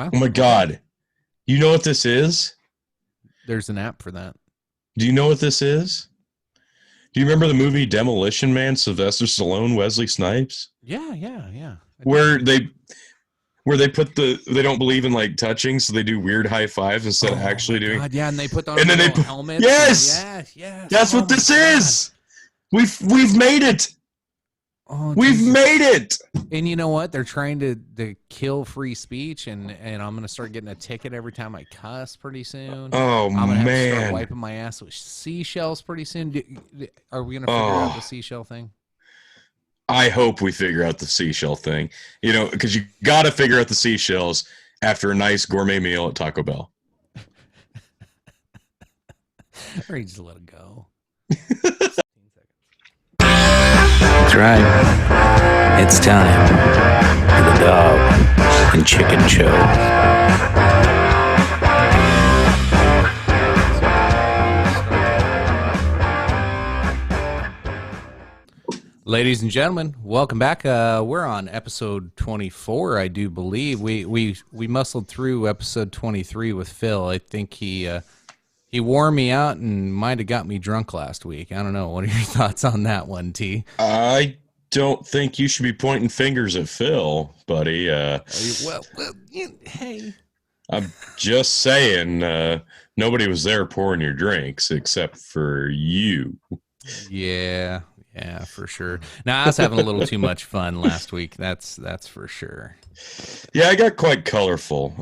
Wow. Oh my God. You know what this is? There's an app for that. Do you know what this is? Do you remember the movie Demolition Man, Sylvester Stallone, Wesley Snipes? Yeah. I Where do. they put they don't believe in like touching, so they do weird high fives instead of Oh my actually doing. God. Yeah. And they put on And then they little put, helmets and yes, yes. that's Oh what my this God. is. We've made it. Oh We've Jesus. made it. And you know what? They're trying to kill free speech, and I'm gonna start getting a ticket every time I cuss pretty soon. Oh I'm gonna have to start man. wiping my ass with seashells pretty soon. Are we gonna figure out the Oh, seashell thing? I hope we figure out the seashell thing. You know, because you got to figure out the seashells after a nice gourmet meal at Taco Bell. Or you just let it go. That's right. It's time for the dog and chicken show. Ladies and gentlemen, welcome back. We're on episode 24, I do believe. We muscled through episode 23 with Phil. I think he wore me out and might have got me drunk last week. I don't know. What are your thoughts on that one, T? I don't think you should be pointing fingers at Phil, buddy. Hey. I'm just saying, nobody was there pouring your drinks except for you. Yeah, for sure. Now I was having a little too much fun last week. That's for sure. Yeah, I got quite colorful.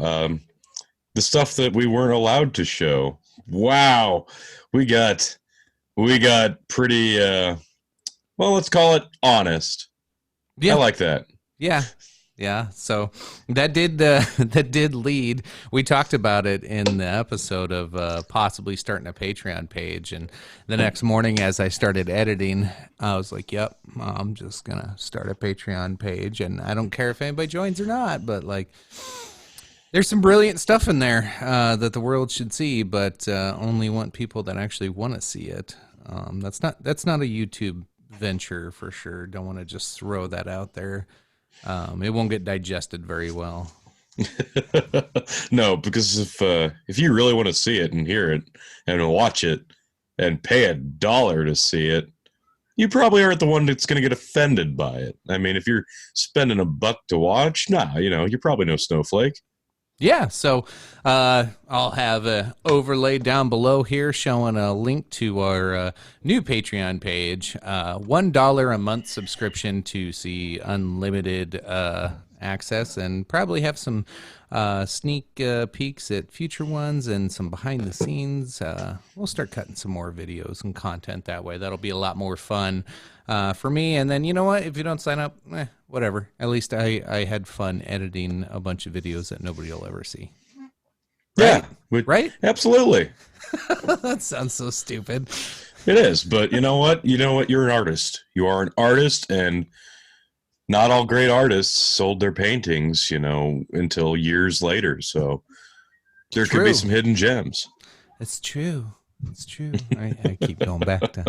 The stuff that we weren't allowed to show. Wow, we got pretty. Well, let's call it honest. Yeah, I like that. Yeah. So that did lead. We talked about it in the episode of possibly starting a Patreon page, and the next morning as I started editing, I was like, "Yep, I'm just gonna start a Patreon page, and I don't care if anybody joins or not." But like, there's some brilliant stuff in there that the world should see, but only want people that actually want to see it. That's not a YouTube venture for sure. Don't want to just throw that out there. It won't get digested very well. No, because if you really want to see it and hear it and watch it and pay $1 to see it, you probably aren't the one that's going to get offended by it. I mean, if you're spending $1 to watch, you're probably no snowflake. Yeah, so I'll have an overlay down below here showing a link to our new Patreon page. $1 a month subscription to see unlimited access and probably have some sneak peeks at future ones and some behind the scenes. We'll start cutting some more videos and content that way. That'll be a lot more fun for me. And then, you know what? If you don't sign up, whatever. At least I had fun editing a bunch of videos that nobody will ever see. Right? Yeah. Right? Absolutely. That sounds so stupid. It is. But you know what? You're an artist. You are an artist, and not all great artists sold their paintings, until years later. So there could be some hidden gems. It's true. I keep going back to.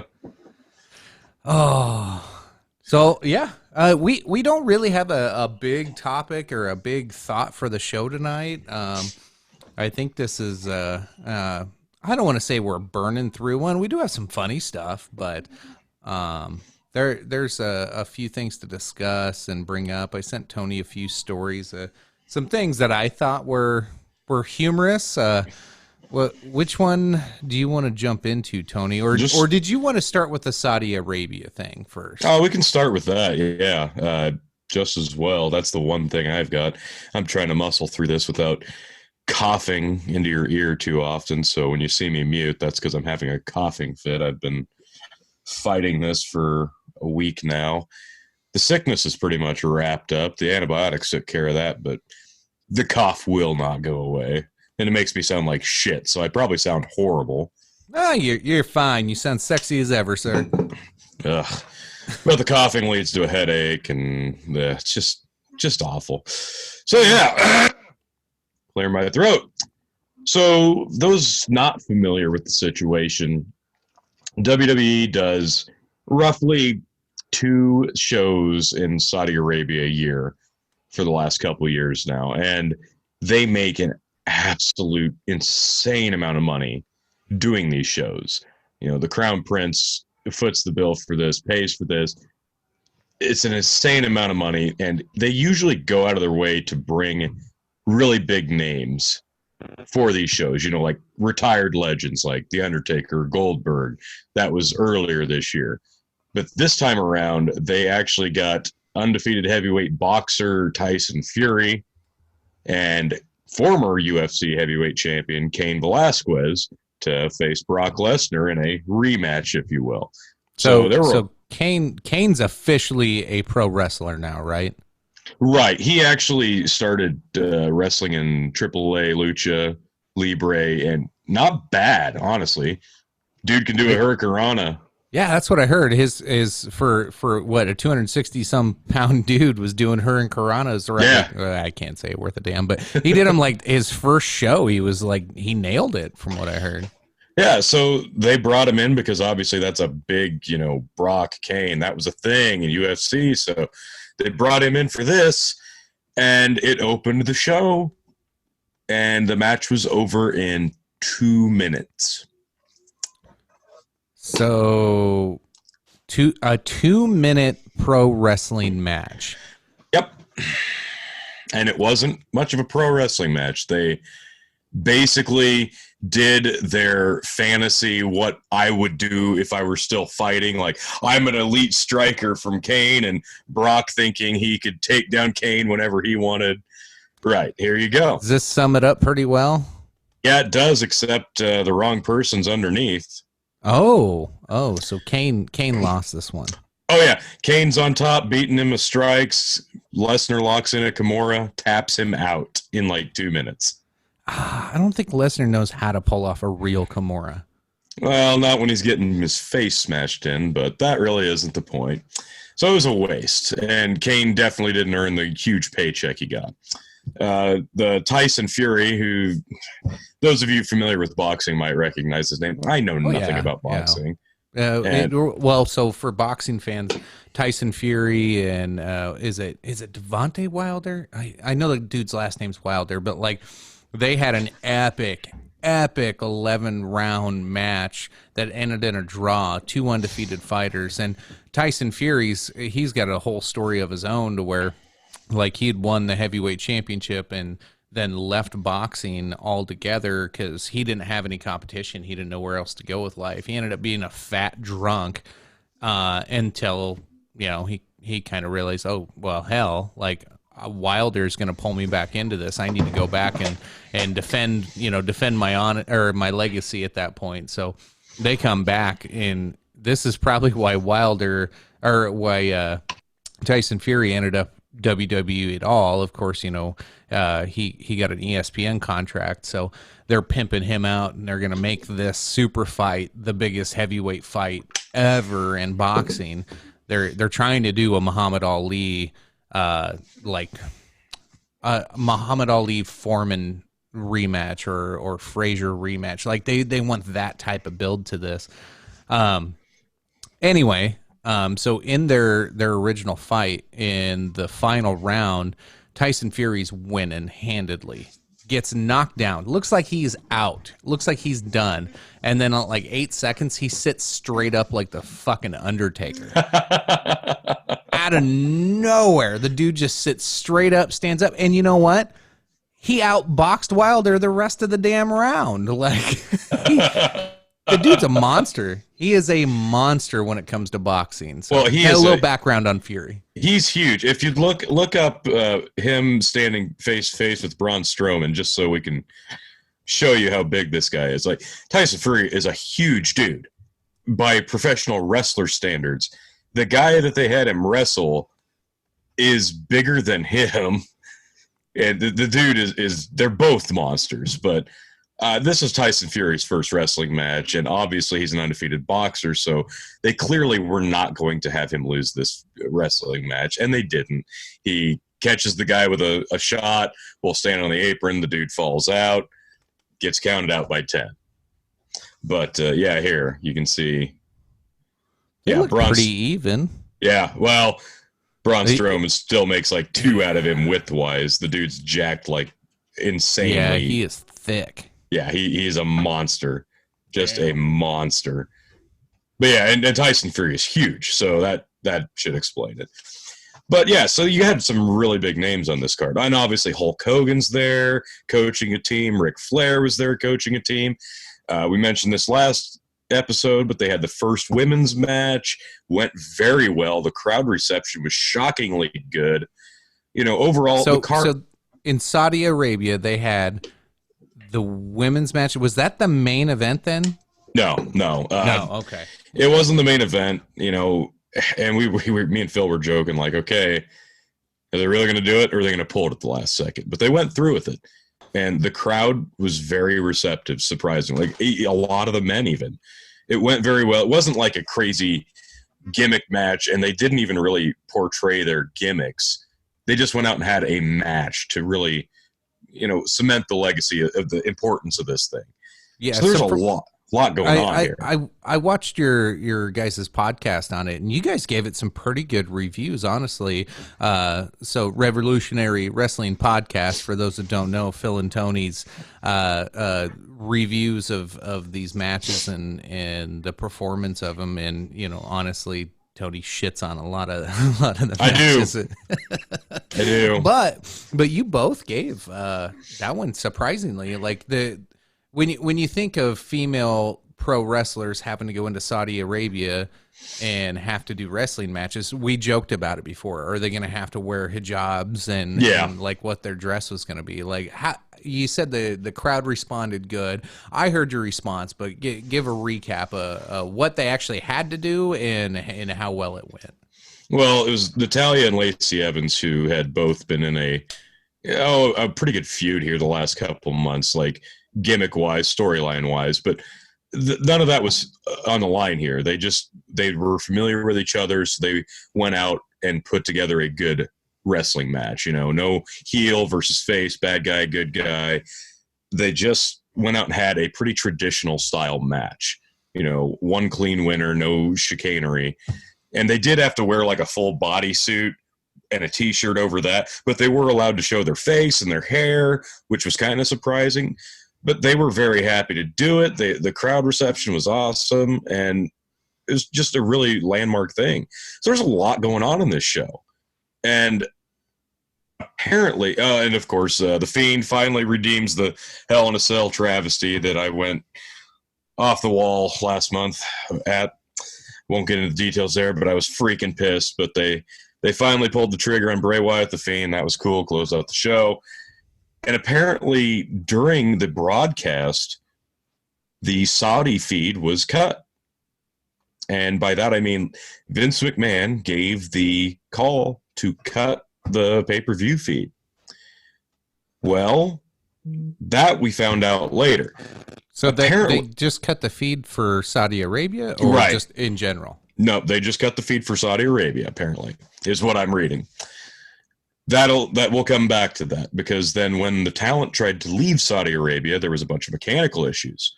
Oh. So yeah, we don't really have a big topic or a big thought for the show tonight. I think this is I don't want to say we're burning through one. We do have some funny stuff, but there's a few things to discuss and bring up. I sent Tony a few stories, some things that I thought were humorous. Which one do you want to jump into, Tony? Or did you want to start with the Saudi Arabia thing first? Oh, we can start with that. Yeah, just as well. That's the one thing I've got. I'm trying to muscle through this without coughing into your ear too often. So when you see me mute, that's because I'm having a coughing fit. I've been fighting this for a week now. The sickness is pretty much wrapped up. The antibiotics took care of that, but the cough will not go away. And it makes me sound like shit, so I probably sound horrible. Oh, you're fine. You sound sexy as ever, sir. Ugh. But the coughing leads to a headache, and it's just awful. So yeah, clear my throat. So those not familiar with the situation, WWE does roughly 2 shows in Saudi Arabia a year for the last couple of years now, and they make an absolute insane amount of money doing these shows. You know, the Crown Prince foots the bill for this, pays for this. It's an insane amount of money, and they usually go out of their way to bring really big names for these shows, you know, like retired legends like The Undertaker, Goldberg. That was earlier this year. But this time around, they actually got undefeated heavyweight boxer Tyson Fury and former UFC heavyweight champion Cain Velasquez to face Brock Lesnar in a rematch, if you will. So there were Kane's officially a pro wrestler now, right? Right. He actually started wrestling in AAA, Lucha, Libre, and not bad, honestly. Dude can do a Hurricanrana. Yeah, that's what I heard. His is for what, a 260 some pound dude was doing Hurricanranas. Right? Yeah. Like, I can't say it worth a damn, but he did him like his first show. He was like, he nailed it from what I heard. Yeah, so they brought him in because obviously that's a big, you know, Brock Kane. That was a thing in UFC. So they brought him in for this, and it opened the show, and the match was over in 2 minutes. So, a 2-minute pro wrestling match. Yep. And it wasn't much of a pro wrestling match. They basically did their fantasy, what I would do if I were still fighting. Like, I'm an elite striker from Kane, and Brock thinking he could take down Kane whenever he wanted. Right, here you go. Does this sum it up pretty well? Yeah, it does, except the wrong person's underneath. Oh, so Kane lost this one. Oh, yeah. Kane's on top, beating him with strikes. Lesnar locks in a Kimura, taps him out in like 2 minutes. I don't think Lesnar knows how to pull off a real Kimura. Well, not when he's getting his face smashed in, but that really isn't the point. So it was a waste, and Kane definitely didn't earn the huge paycheck he got. The Tyson Fury, who those of you familiar with boxing might recognize his name. I know nothing about boxing. Well, so for boxing fans, Tyson Fury and is it Devontae Wilder? I know the dude's last name's Wilder, but like they had an epic 11-round match that ended in a draw, 2 undefeated fighters. And Tyson he's got a whole story of his own to where like he'd won the heavyweight championship and then left boxing altogether because he didn't have any competition. He didn't know where else to go with life. He ended up being a fat drunk until, you know, he kind of realized, oh, well, hell, like Wilder's going to pull me back into this. I need to go back and defend my honor or my legacy at that point. So they come back, and this is probably why Tyson Fury ended up WWE at all. Of course, you know, he got an ESPN contract, so they're pimping him out, and they're going to make this super fight the biggest heavyweight fight ever in boxing. They're trying to do a Muhammad Ali Muhammad Ali Foreman rematch or Frazier rematch. Like they want that type of build to this. Anyway, so in their original fight in the final round, Tyson Fury's winning handedly. Gets knocked down. Looks like he's out. Looks like he's done. And then like 8 seconds, he sits straight up like the fucking Undertaker. Out of nowhere, the dude just sits straight up, stands up, and you know what? He outboxed Wilder the rest of the damn round. Like the dude's a monster. He is a monster when it comes to boxing. So well, he had has a little background on Fury. He's huge. If you look up him standing face to face with Braun Strowman, just so we can show you how big this guy is. Like Tyson Fury is a huge dude by professional wrestler standards. The guy that they had him wrestle is bigger than him. And the dude is they're both monsters, but this is Tyson Fury's first wrestling match, and obviously he's an undefeated boxer, so they clearly were not going to have him lose this wrestling match, and they didn't. He catches the guy with a shot while standing on the apron. The dude falls out, gets counted out by 10. But, yeah, here, you can see. Yeah, pretty even. Yeah, well, Braun Strowman still makes like 2 out of him width-wise. The dude's jacked like Yeah, insanely. he is thick. Yeah, he's a monster, just a monster. But yeah, and Tyson Fury is huge, so that should explain it. But yeah, so you had some really big names on this card. And obviously Hulk Hogan's there coaching a team. Ric Flair was there coaching a team. We mentioned this last episode, but they had the first women's match. Went very well. The crowd reception was shockingly good. Overall, the card. So in Saudi Arabia, they had the women's match. Was that the main event then? No. No, okay. It wasn't the main event, and we me and Phil were joking like, okay, are they really going to do it, or are they going to pull it at the last second? But they went through with it, and the crowd was very receptive, surprisingly. Like a lot of the men, even. It went very well. It wasn't like a crazy gimmick match, and they didn't even really portray their gimmicks. They just went out and had a match to really, cement the legacy of the importance of this thing. Yeah, so there's a lot going on here. I watched your guys' podcast on it, and you guys gave it some pretty good reviews, honestly. So Revolutionary Wrestling Podcast, for those that don't know, Phil and Tony's reviews of these matches and the performance of them, and honestly, Tony shits on a lot of the matches. I do. But you both gave that one surprisingly, like when you think of female pro wrestlers having to go into Saudi Arabia and have to do wrestling matches, we joked about it before. Are they going to have to wear hijabs and like what their dress was going to be like? You said the crowd responded good. I heard your response, but give a recap of what they actually had to do and how well it went. Well, it was Natalya and Lacey Evans who had both been in a pretty good feud here the last couple months, like gimmick wise, storyline wise, but none of that was on the line here. They were familiar with each other, so they went out and put together a good wrestling match. No heel versus face, bad guy, good guy. They just went out and had a pretty traditional style match. One clean winner, no chicanery. And they did have to wear like a full bodysuit and a t-shirt over that, but they were allowed to show their face and their hair, which was kind of surprising. But they were very happy to do it. The crowd reception was awesome, and it was just a really landmark thing. So there's a lot going on in this show. And apparently, and of course, The Fiend finally redeems the Hell in a Cell travesty that I went off the wall last month at. Won't get into the details there, but I was freaking pissed. But they finally pulled the trigger on Bray Wyatt, The Fiend. That was cool. Closed out the show. And apparently, during the broadcast, the Saudi feed was cut. And by that, I mean Vince McMahon gave the call to cut the pay-per-view feed. Well, that we found out later. So they just cut the feed for Saudi Arabia, or right. Just in general? No, they just cut the feed for Saudi Arabia, apparently, is what I'm reading. That will come back to that, because then when the talent tried to leave Saudi Arabia, there was a bunch of mechanical issues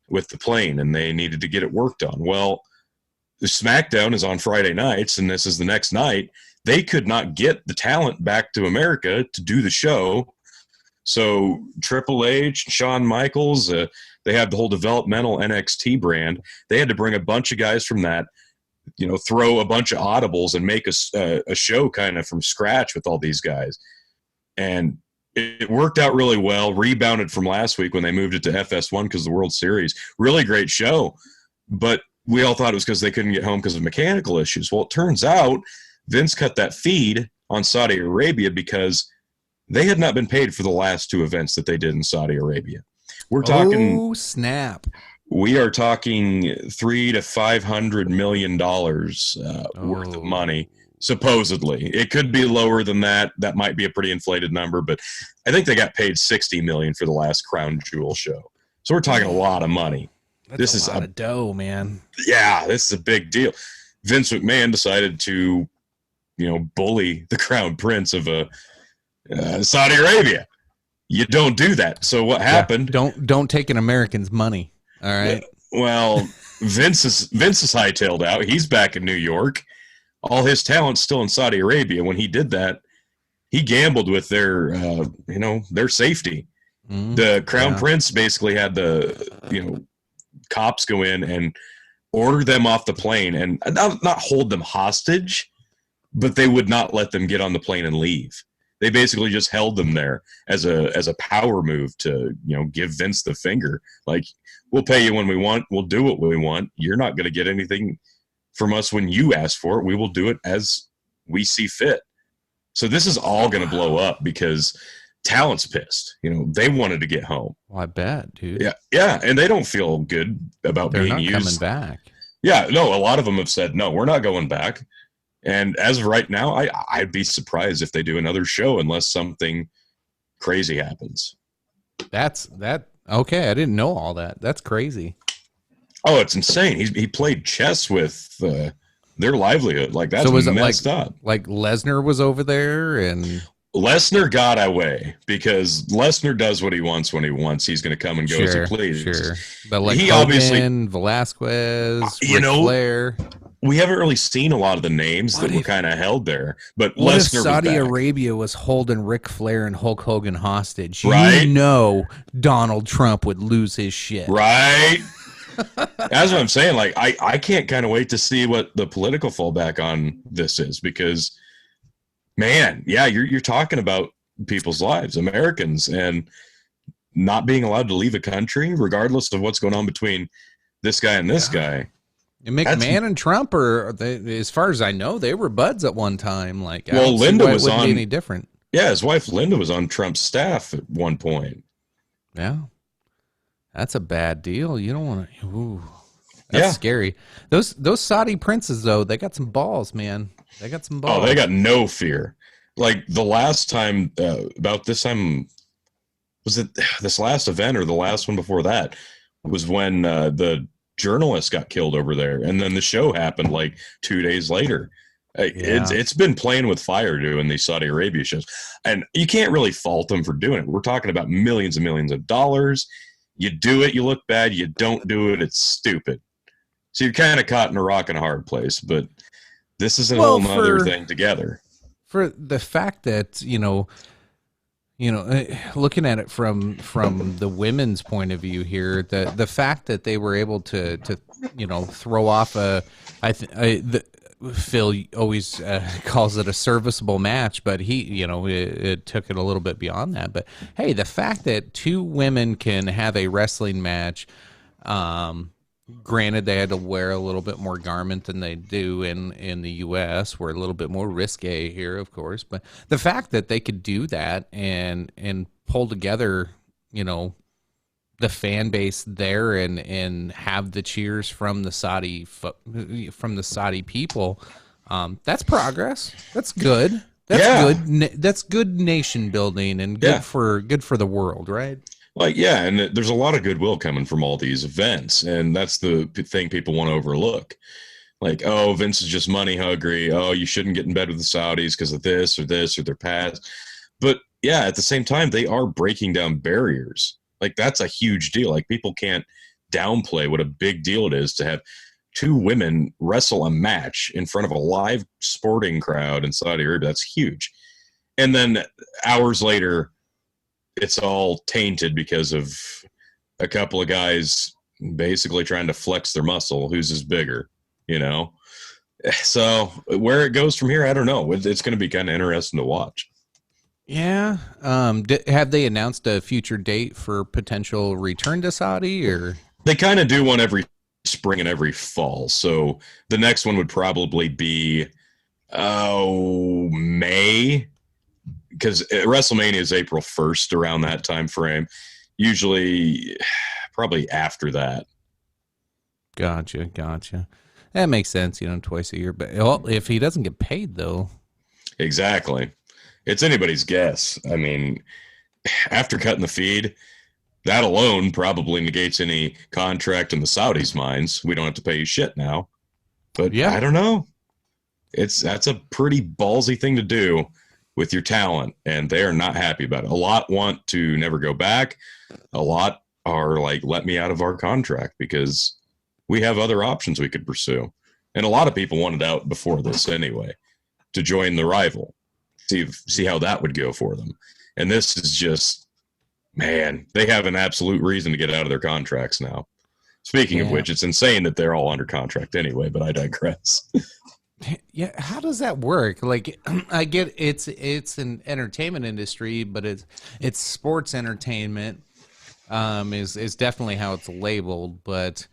with the plane, and they needed to get it worked on. Well, the SmackDown is on Friday nights, and this is the next night. They could not get the talent back to America to do the show. So Triple H, Shawn Michaels, they have the whole developmental NXT brand. They had to bring a bunch of guys from that, throw a bunch of audibles and make a show kind of from scratch with all these guys. And it worked out really well, rebounded from last week when they moved it to FS1 because of the World Series. Really great show. But we all thought it was because they couldn't get home because of mechanical issues. Well, it turns out Vince cut that feed on Saudi Arabia because they had not been paid for the last two events that they did in Saudi Arabia. We're talking. Oh, snap. We are talking $300 to $500 million worth of money, supposedly. It could be lower than that. That might be a pretty inflated number, but I think they got paid $60 million for the last Crown Jewel show. So we're talking a lot of money. That's a lot of dough, man. Yeah, this is a big deal. Vince McMahon decided to, bully the Crown Prince of Saudi Arabia. You don't do that. So what happened? Don't take an American's money. All right. Well, Vince is hightailed out. He's back in New York. All his talent's still in Saudi Arabia. When he did that, he gambled with their, their safety. Mm, The crown yeah. prince basically had the, cops go in and order them off the plane and not hold them hostage, but they would not let them get on the plane and leave. They basically just held them there as a power move to, give Vince the finger. Like, we'll pay you when we want, we'll do what we want. You're not going to get anything from us when you ask for it. We will do it as we see fit. So this is all going to blow up because talent's pissed. They wanted to get home. Well, I bet, dude. Yeah, yeah, and they don't feel good about They're being not coming used. back. Yeah, no, a lot of them have said no, we're not going back. And as of right now, I'd be surprised if they do another show unless something crazy happens. Okay, I didn't know all that. That's crazy. Oh, it's insane. He played chess with their livelihood. Like, that's So was it messed up. Like Lesnar was over there and Lesnar got away because Lesnar does what he wants when he wants. He's going to come and go as he pleases. Sure. But like He Hogan, obviously, Velasquez, Ric Flair. we haven't really seen a lot of the names that were kind of held there. But What Lesnar if Saudi was back. Arabia was holding Ric Flair and Hulk Hogan hostage? Right? You know Donald Trump would lose his shit. Right? That's what I'm saying. Like, I can't kind of wait to see what the political fallback on this is because, man, yeah, you're talking about people's lives, Americans, and not being allowed to leave a country, regardless of what's going on between this guy and this guy. And McMahon and Trump as far as I know, they were buds at one time. Like, Well, Linda was wouldn't on be any different. Yeah, his wife Linda was on Trump's staff at one point. Yeah, that's a bad deal. You don't want to. That's scary. Those Saudi princes, though, they got some balls, man. They got some balls. Oh, they got no fear. Like the last time, about this time, was it this last event or the last one before that? Was when the journalist got killed over there, and then the show happened like 2 days later. It's been playing with fire doing these Saudi Arabia shows, and you can't really fault them for doing it. We're talking about millions and millions of dollars. You do it, you look bad. You don't do it, it's stupid. So you're kind of caught in a rock and a hard place. But this is a whole nother thing together. For the fact that looking at it from the women's point of view here, the fact that they were able to throw off Phil always calls it a serviceable match, but he it took it a little bit beyond that. But hey, the fact that two women can have a wrestling match, granted they had to wear a little bit more garment than they do in the US. We're a little bit more risque here, of course, but the fact that they could do that and pull together, the fan base there and have the cheers from the Saudi people, that's progress. That's good. That's good. That's good nation building and good for the world, right? Like, yeah, and there's a lot of goodwill coming from all these events, and that's the thing people want to overlook. Like, oh, Vince is just money hungry. Oh, you shouldn't get in bed with the Saudis because of this or their past. But yeah, at the same time, they are breaking down barriers. Like, that's a huge deal. Like, people can't downplay what a big deal it is to have two women wrestle a match in front of a live sporting crowd in Saudi Arabia. That's huge. And then hours later, it's all tainted because of a couple of guys basically trying to flex their muscle. Whose is bigger, So where it goes from here, I don't know. It's going to be kind of interesting to watch. Yeah. Have they announced a future date for potential return to Saudi, or? They kind of do one every spring and every fall. So the next one would probably be, May. Because WrestleMania is April 1st, around that time frame. Usually, probably after that. Gotcha. That makes sense, twice a year. But if he doesn't get paid, though. Exactly. It's anybody's guess. I mean, after cutting the feed, that alone probably negates any contract in the Saudis' minds. We don't have to pay you shit now. But yeah. I don't know. That's a pretty ballsy thing to do with your talent, and they are not happy about it. A lot want to never go back. A lot are like, let me out of our contract because we have other options we could pursue. And a lot of people wanted out before this anyway, to join the rival. See how that would go for them. And this is just, man, they have an absolute reason to get out of their contracts now. Speaking of which, it's insane that they're all under contract anyway, but I digress. Yeah, how does that work? Like, I get it's an entertainment industry, but it's sports entertainment. Is definitely how it's labeled, but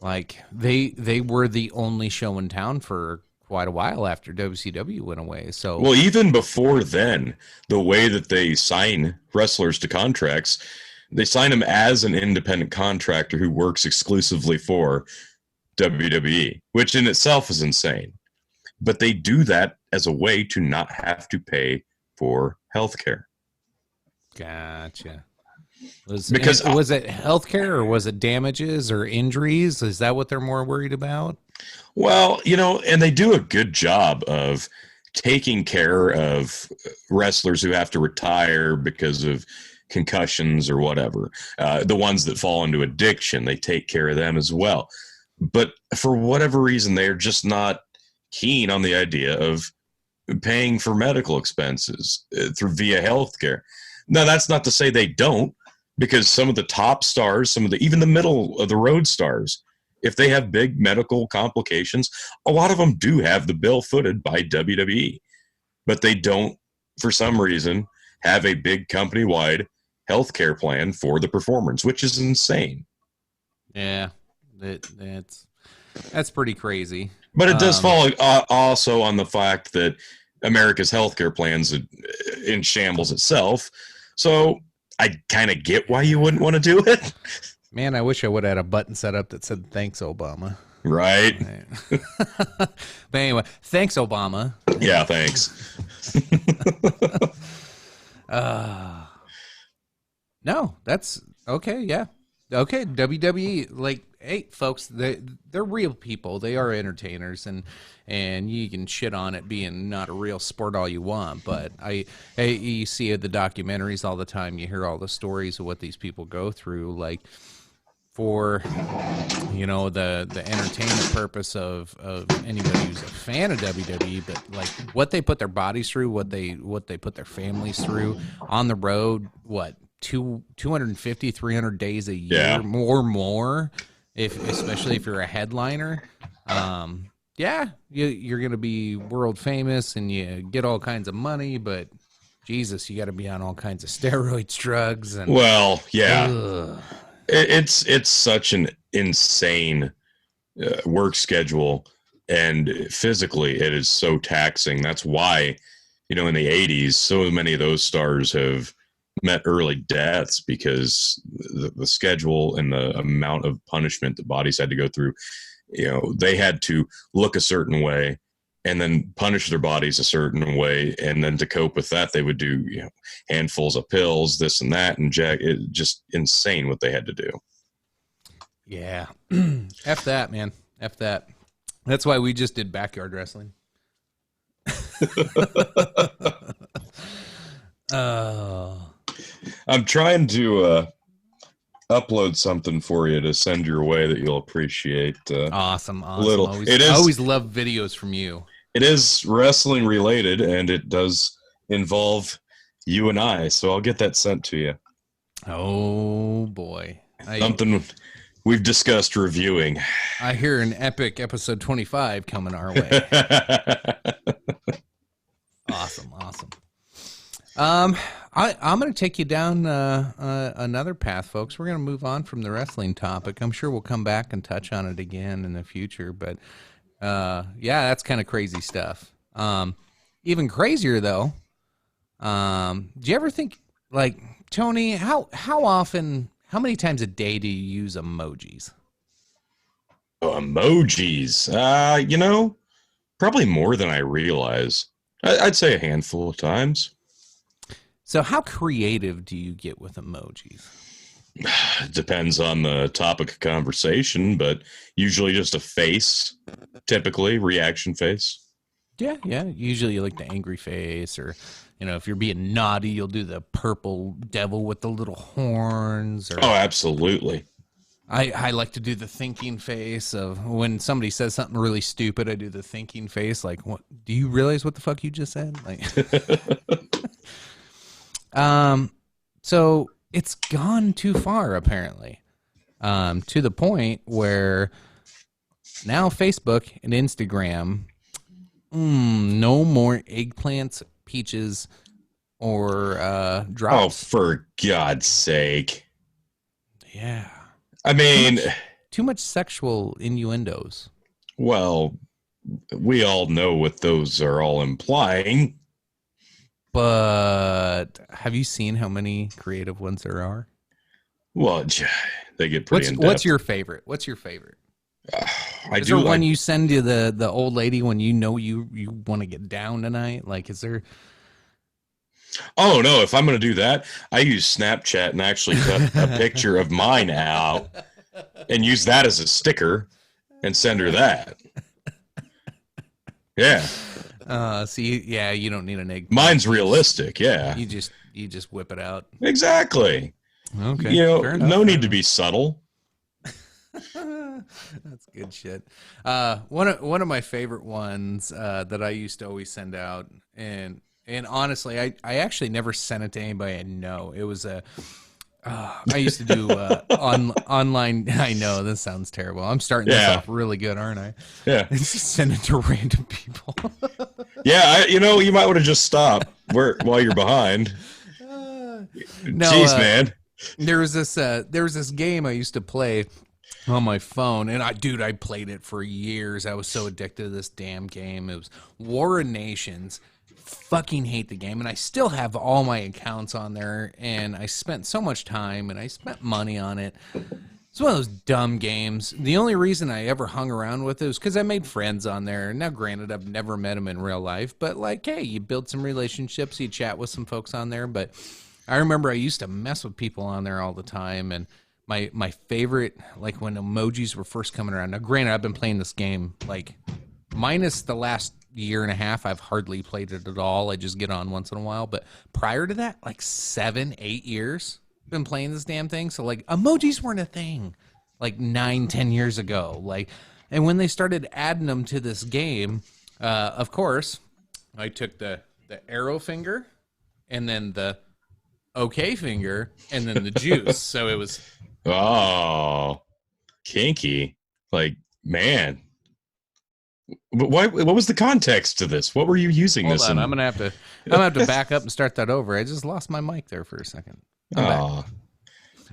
like they were the only show in town for quite a while after WCW went away. So, well, even before then, the way that they sign wrestlers to contracts, they sign them as an independent contractor who works exclusively for WWE, which in itself is insane. But they do that as a way to not have to pay for healthcare. gotcha. Was it healthcare or was it damages or injuries? Is that what they're more worried about? Well, and they do a good job of taking care of wrestlers who have to retire because of concussions or whatever. The ones that fall into addiction, they take care of them as well. But for whatever reason, they're just not keen on the idea of paying for medical expenses via healthcare. Now, that's not to say they don't, because some of the top stars, even the middle of the road stars, if they have big medical complications, a lot of them do have the bill footed by WWE, but they don't, for some reason, have a big company-wide healthcare plan for the performers, which is insane. Yeah, that's pretty crazy. But it does fall also on the fact that America's healthcare plan's in shambles itself. So I kind of get why you wouldn't want to do it. Man, I wish I would have had a button set up that said "Thanks, Obama." Right. But anyway, thanks, Obama. Yeah, thanks. No, that's okay. Yeah. Okay. WWE, like, hey, folks, they're real people. They are entertainers, and you can shit on it being not a real sport all you want. But you see the documentaries all the time. You hear all the stories of what these people go through, like for, the entertainment purpose of anybody who's a fan of WWE, but like what they put their bodies through, what they put their families through on the road, 250, 300 days a year, more, especially if you're a headliner. You're going to be world famous and you get all kinds of money, but Jesus, you got to be on all kinds of steroids, drugs, and it's such an insane work schedule, and physically it is so taxing. That's why, in the 80s, so many of those stars have met early deaths, because the schedule and the amount of punishment the bodies had to go through. They had to look a certain way and then punish their bodies a certain way, and then to cope with that, they would do handfuls of pills, this and that, and it just insane what they had to do. Yeah. F that, man. F that. That's why we just did backyard wrestling. I'm trying to upload something for you to send your way that you'll appreciate. Awesome. Little. I always love videos from you. It is wrestling related, and it does involve you and I, so I'll get that sent to you. Oh, boy. Something we've discussed reviewing. I hear an epic episode 25 coming our way. Awesome. I'm going to take you down another path, folks. We're going to move on from the wrestling topic. I'm sure we'll come back and touch on it again in the future, but that's kind of crazy stuff. Even crazier, though, do you ever think, like, Tony, how many times a day do you use emojis? Oh, emojis. Probably more than I realize. I'd say a handful of times. So how creative do you get with emojis? It depends on the topic of conversation, but usually just a face, typically reaction face. Yeah. Usually you like the angry face, or, if you're being naughty, you'll do the purple devil with the little horns. Oh, absolutely. I like to do the thinking face of when somebody says something really stupid. I do the thinking face, like, "What? Do you realize what the fuck you just said?" Like, so it's gone too far, apparently, to the point where now Facebook and Instagram, no more eggplants, peaches, or Oh, drops. for God's sake. Yeah. I mean, Too much sexual innuendos. well, we all know what those are all implying. But have you seen how many creative ones there are? Well, they get pretty in-depth. What's your favorite? What's your favorite? Is there I one you send to the old lady when you know you want to get down tonight? Like, is there? Oh no! If I'm going to do that, I use Snapchat and actually cut a picture of mine out and use that as a sticker and send her that. Yeah. See, yeah, you don't need an egg. Mine's realistic. Yeah. You just whip it out. Exactly. Okay. You know, fair enough, no fair need to enough. be subtle. That's good shit. One of my favorite ones that I used to always send out, and honestly, I actually never sent it to anybody I know. It was I used to do online. I know this sounds terrible. I'm starting this off really good, aren't I? Yeah. Just send it to random people. Yeah. You might want to just stop while you're behind. No, Jeez, man. There was this game I used to play on my phone, and I played it for years. I was so addicted to this damn game. It was War of Nations. Fucking hate the game, and I still have all my accounts on there, and I spent so much time and I spent money on it. It's one of those dumb games. The only reason I ever hung around with it was because I made friends on there. Now, granted, I've never met them in real life, but like, hey, you build some relationships, you chat with some folks on there. But I remember I used to mess with people on there all the time, and my favorite, like when emojis were first coming around. Now, granted, I've been playing this game like minus the last year and a half. I've hardly played it at all. I just get on once in a while. But prior to that, like 7-8 years, I've been playing this damn thing. So like emojis weren't a thing like 9-10 years ago. Like, and when they started adding them to this game, of course, I took the arrow finger and then the okay finger and then the juice. So it was Kinky. Like, man. But what was the context to this? What were you using Hold this on, in? I'm gonna have to back up and start that over. I just lost my mic there for a second. I'm back.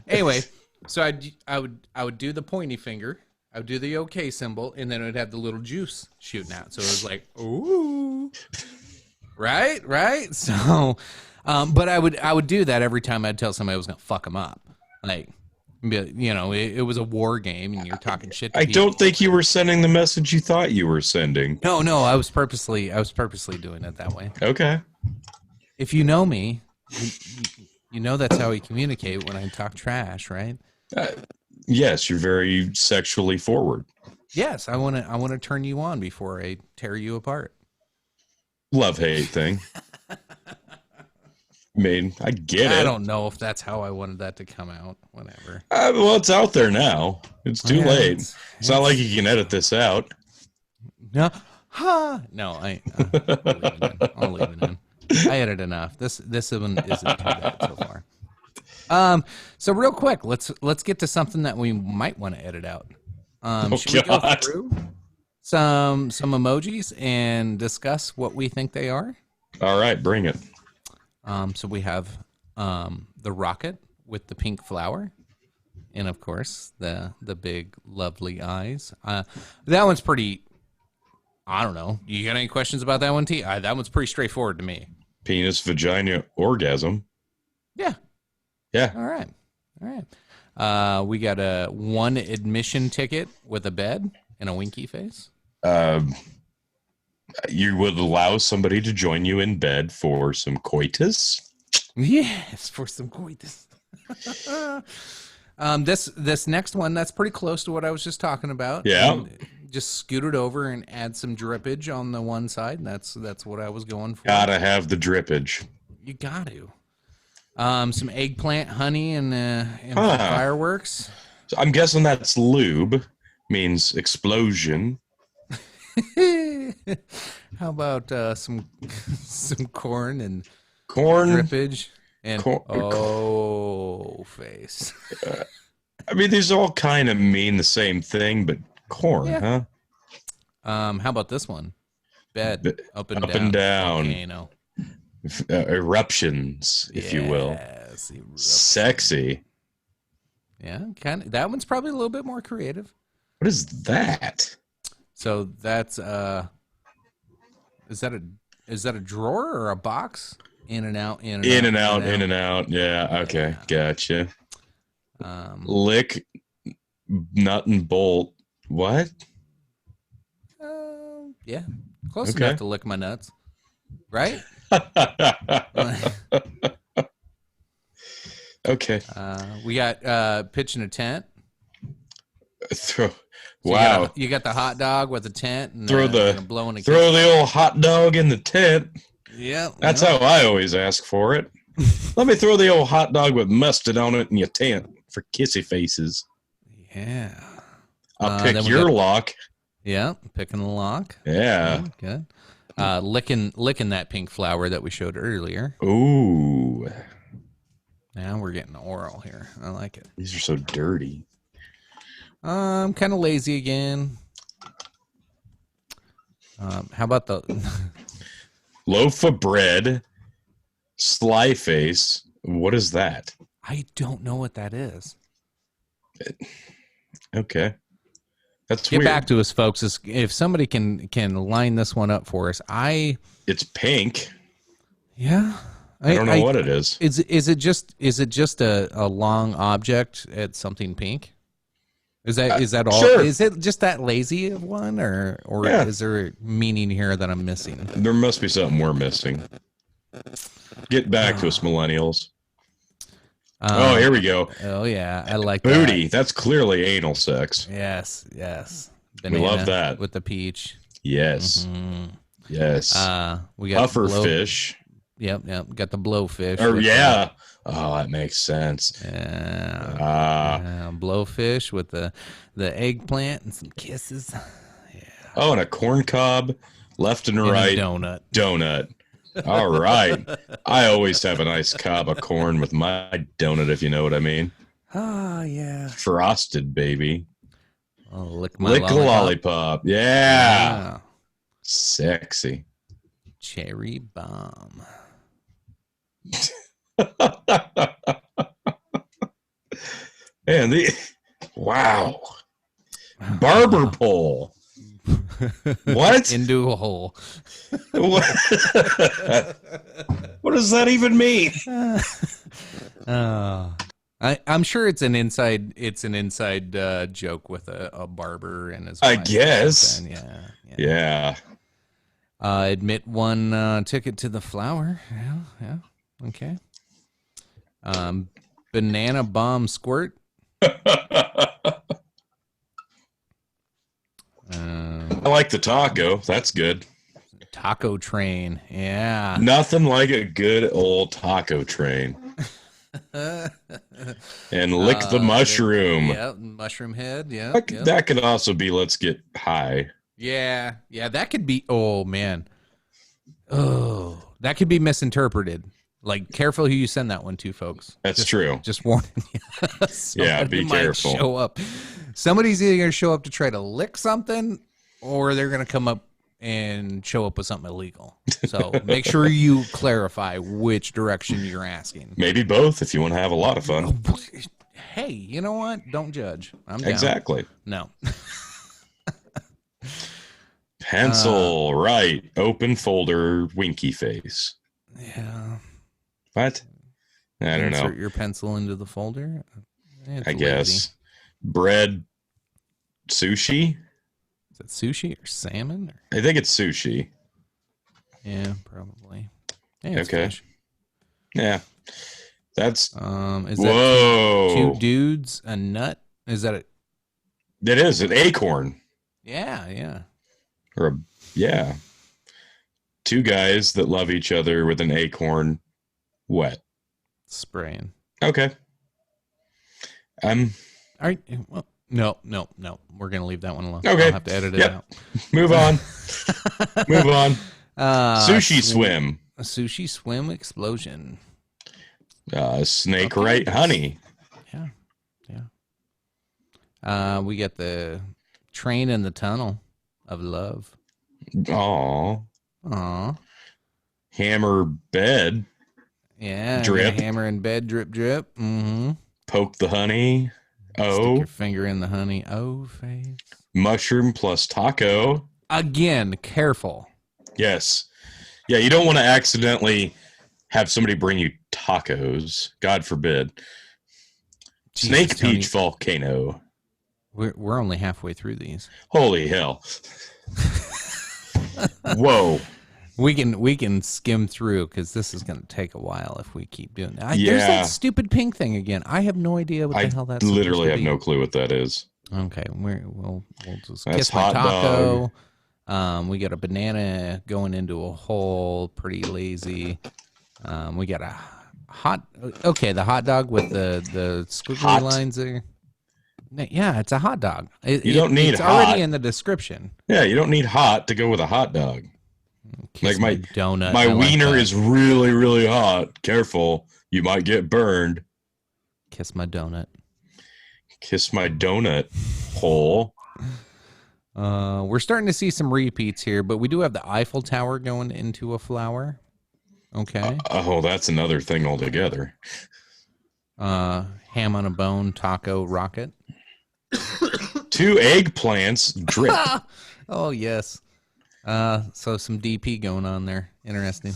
Anyway, so I would do the pointy finger, I would do the okay symbol, and then it would have the little juice shooting out. So it was like, ooh, right. So, but I would do that every time I'd tell somebody I was gonna fuck them up, like. You know, it was a war game, and you're talking shit to I people. don't think you were sending the message you thought you were sending. No, I was purposely doing it that way. Okay. If you know me, you know that's how we communicate when I talk trash, right? Yes, you're very sexually forward. Yes, I want to turn you on before I tear you apart. Love-hate thing. I mean, I get it. I don't know if that's how I wanted that to come out. Whatever. Well, it's out there now. It's too late. It's not like you can edit this out. No, no. I'll leave it in. I edited enough. This one isn't too bad so far. So real quick, let's get to something that we might want to edit out. Should we go through some emojis and discuss what we think they are? All right, bring it. So we have the rocket with the pink flower, and of course the big lovely eyes. That one's pretty. I don't know. You got any questions about that one, T? That one's pretty straightforward to me. Penis, vagina, orgasm. Yeah. Yeah. All right. We got a one admission ticket with a bed and a winky face. You would allow somebody to join you in bed for some coitus? Yes, for some coitus. This next one, that's pretty close to what I was just talking about. Yeah. And just scoot it over and add some drippage on the one side. That's what I was going for. Gotta have the drippage. You got to. Some eggplant honey and fireworks. So I'm guessing that's lube, means explosion. How about some corn and Corn, drippage and corn. oh face? I mean, these all kind of mean the same thing, but corn, Yeah. huh? How about this one? Bed up and Up and down down. volcano. Eruptions, if you will. Yes, eruption. Sexy. Yeah, kind of. That one's probably a little bit more creative. What is that? So that's is that a drawer or a box? In and out, in and In out, and out, in and out. Yeah, okay, gotcha. Lick, nut and bolt. What? Yeah, close Okay. enough to lick my nuts, right? Okay. We got pitching a tent. Throw. So Wow. you got the hot dog with the tent and Throw blowing a throw the old hot dog in the tent. Yeah, That's how I always ask for it. Let me throw the old hot dog with mustard on it in your tent for kissy faces. Yeah. I'll pick your lock. Yeah, picking the lock. Yeah. Good. Licking that pink flower that we showed earlier. Ooh. Now we're getting oral here. I like it. These are so dirty. I'm kind of lazy again. How about the Loaf of bread, sly face. What is that? I don't know what that is. Okay. That's Get weird. back to us, folks. If somebody can line this one up for us. It's pink. Yeah. I don't know what it is. Is it just a long object at something pink? Is that all? Sure. Is it just that lazy of one, or Yeah. is there a meaning here that I'm missing? There must be something we're missing. Get back to us, millennials. Oh, here we go. Oh yeah, I like Booty. that. That's clearly anal sex. Yes. We love that. with the peach. Yes. Yes. We got Puffer fish. Yep. Got the blowfish. Or yeah. Oh, that makes sense. Blowfish with the eggplant and some kisses. Yeah. Oh, and a corn cob, left and right. Donut. All right. I always have a nice cob of corn with my donut, if you know what I mean. Oh, yeah. Frosted, baby. Oh, lick the lollipop. Yeah. Sexy. Cherry bomb. Man, wow. Barber pole. What? Into a hole. What does that even mean? I'm sure it's an inside joke with a barber and his I wife. guess. Yeah. Yeah. Admit one ticket to the flower. Yeah. Okay. Banana bomb squirt. I like the taco. That's good. Taco train. Yeah. Nothing like a good old taco train. And lick the mushroom. Yeah, mushroom head. Yeah. That could also be let's get high. Yeah, that could be. Oh man. Oh, that could be misinterpreted. Like, careful who you send that one to, folks. That's true. Just warning you. Yeah, be careful. Show up. Somebody's either going to show up to try to lick something, or they're going to come up and show up with something illegal. So make sure you clarify which direction you're asking. Maybe both if you want to have a lot of fun. Hey, you know what? Don't judge. I'm down. Exactly. No. Pencil, right. Open folder, winky face. Yeah. What? I don't know. Insert your pencil into the folder. I guess. Bread, sushi? Is that sushi or salmon? I think it's sushi. Yeah, probably. Yeah, okay. Fish. Yeah. That's. Is that whoa. two dudes, a nut? Is that it? It is an acorn. Yeah. Yeah. Two guys that love each other with an acorn wet. Spraying. Okay. All right. Well, no. We're gonna leave that one alone. Okay. I'll have to edit it out. Move on. Move on. Sushi A sushi swim explosion. Snake right honey. Yeah. We got the train in the tunnel of love. Aw. Hammer bed. Yeah. Drip. Hammer in bed. Drip. Mm-hmm. Poke the honey. Stick your finger in the honey. Face. Mushroom plus taco. Again, careful. Yes. Yeah, you don't want to accidentally have somebody bring you tacos. God forbid. Jesus, Snake Tony, peach volcano. We're only halfway through these. Holy hell. Whoa. We can skim through because this is going to take a while if we keep doing that. Yeah. There's that stupid pink thing again. I have no idea what the hell that's. I literally have be. no clue what that is. Okay, we'll just That's kiss my hot taco. We got a banana going into a hole, pretty lazy. We got a the hot dog with the squiggly lines there. Yeah, it's a hot dog. You don't need it's hot. already in the description. Yeah, you don't need hot to go with a hot dog. Kiss like my donut. My wiener like is really, really hot. Careful, you might get burned. Kiss my donut. Kiss my donut hole. We're starting to see some repeats here, but we do have the Eiffel Tower going into a flower. Okay. That's another thing altogether. Ham on a bone, taco, rocket. 2 eggplants, drip. Oh, yes. So some DP going on there. Interesting.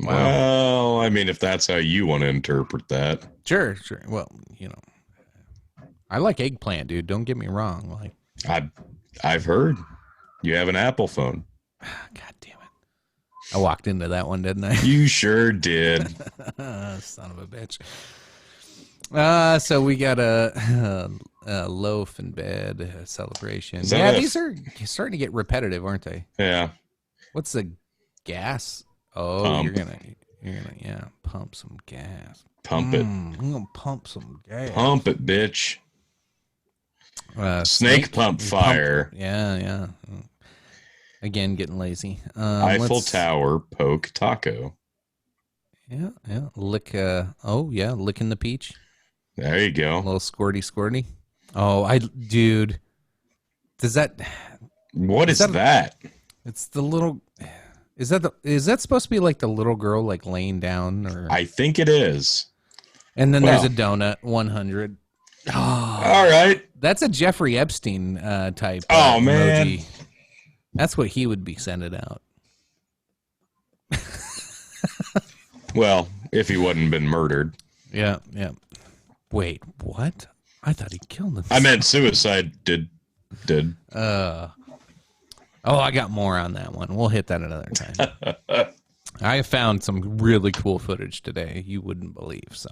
Wow. Well, I mean, if that's how you want to interpret that. Sure. Well, I like eggplant, dude. Don't get me wrong. Like, I've heard you have an Apple phone. God damn it. I walked into that one, didn't I? You sure did. Son of a bitch. So we got a loaf in bed celebration. Yeah, these are starting to get repetitive, aren't they? Yeah. What's the gas? Oh, pump. you're gonna pump some gas. Pump it. I'm gonna pump some gas. Pump it, bitch. Snake pump fire. Yeah. Again, getting lazy. Eiffel Tower poke taco. Yeah. Licking the peach. There you go. A little squirty. Oh, dude. Does that? What is that? It's the little. Is that supposed to be like the little girl like laying down? Or I think it is. And then there's a donut. 100. Oh, all right. That's a Jeffrey Epstein type. Oh man, emoji. That's what he would be sending out. Well, if he wouldn't been murdered. Yeah. Wait, what? I thought he killed him. I meant suicide. Did. I got more on that one. We'll hit that another time. I found some really cool footage today. You wouldn't believe. So,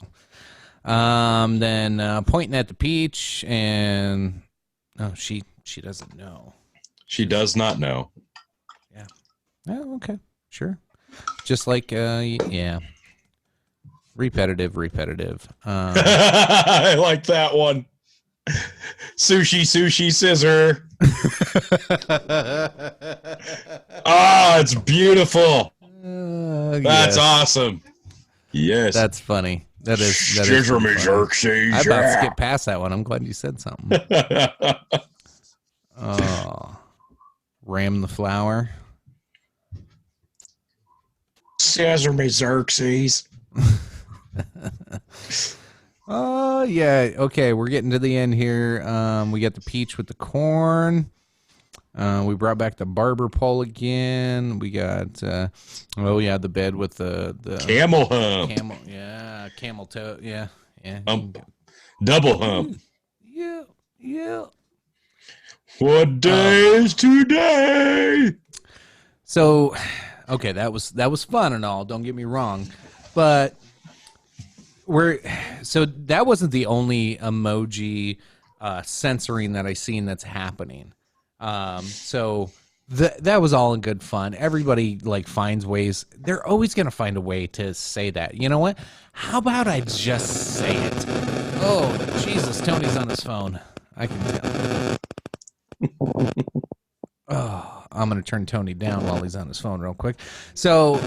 then pointing at the peach, and she doesn't know. She does not know. Yeah. Oh, okay. Sure. Just like yeah. Repetitive. I like that one. Sushi, scissor. It's beautiful. That's awesome. Yes. That's funny. That is Scissor me, Xerxes. I about to skip past that one. I'm glad you said something. Ram the flower. Scissor me, Xerxes. Oh, yeah. Okay, we're getting to the end here. We got the peach with the corn. We brought back the barber pole again. We got, the bed with the camel hump. Camel toe. Yeah. Double hump. Yeah. What day is today? So, okay, that was fun and all. Don't get me wrong, but that wasn't the only emoji censoring that I seen that's happening. So that was all in good fun. Everybody finds ways. They're always going to find a way to say that. You know what? How about I just say it? Oh, Jesus Tony's on his phone. I can tell. Oh, I'm going to turn Tony down while he's on his phone real quick. So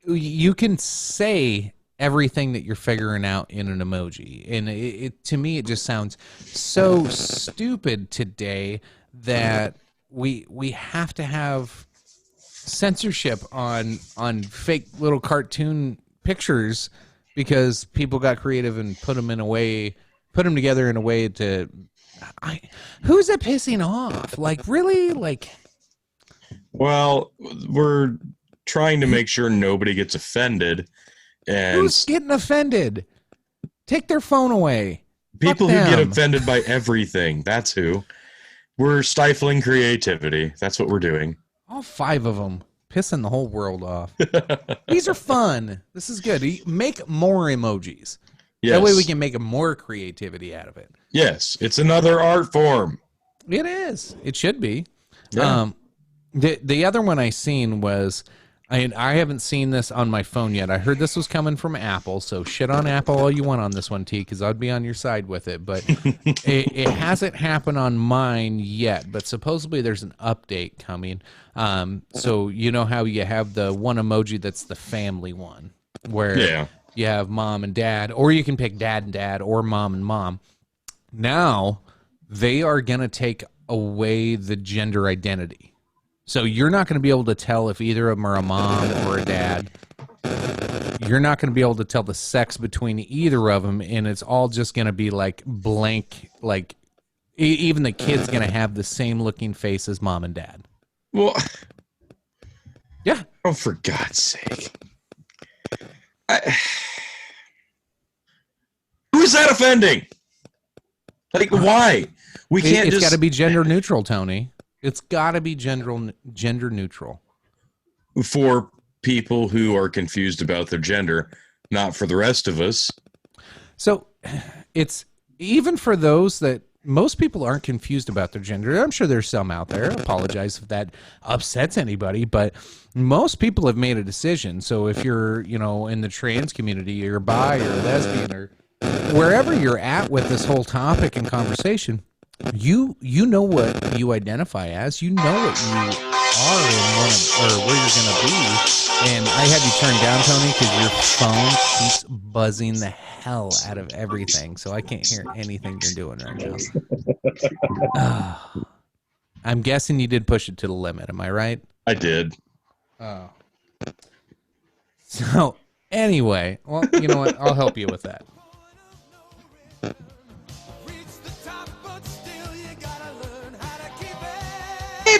you can say everything that you're figuring out in an emoji. And to me, it just sounds so stupid today that we have to have censorship on fake little cartoon pictures because people got creative and put them together in a way to. Who's it pissing off? Like, really? Like, Well, we're trying to make sure nobody gets offended, and who's getting offended? Take their phone away. people Fuck who get them. offended by everything. That's who. We're stifling creativity. That's what we're doing. All 5 of them pissing the whole world off. These are fun. This is good. Make more emojis. Yes. That way we can make more creativity out of it. Yes, it's another art form. It is. It should be. Yeah. The other one I seen was, I haven't seen this on my phone yet. I heard this was coming from Apple, so shit on Apple all you want on this one, T, because I'd be on your side with it. But it hasn't happened on mine yet. But supposedly there's an update coming. So you know how you have the one emoji that's the family one, where you have mom and dad, or you can pick dad and dad, or mom and mom. Now they are going to take away the gender identity. So you're not going to be able to tell if either of them are a mom or a dad. You're not going to be able to tell the sex between either of them, and it's all just going to be like blank, like even the kid's going to have the same looking face as mom and dad. Well, yeah. Oh, for God's sake. Who is that offending? Like, why? We can't It's just... got to be gender neutral, Tony. It's got to be gender neutral. For people who are confused about their gender, not for the rest of us. So it's even for those that most people aren't confused about their gender. I'm sure there's some out there. I apologize if that upsets anybody, but most people have made a decision. So if you're, in the trans community, or bi or lesbian or wherever you're at with this whole topic and conversation, you know what you identify as. You know what you are and where you're going to be. And I had you turned down, Tony, because your phone keeps buzzing the hell out of everything. So I can't hear anything you're doing right now. I'm guessing you did push it to the limit. Am I right? I did. Oh. So anyway, well, you know what? I'll help you with that.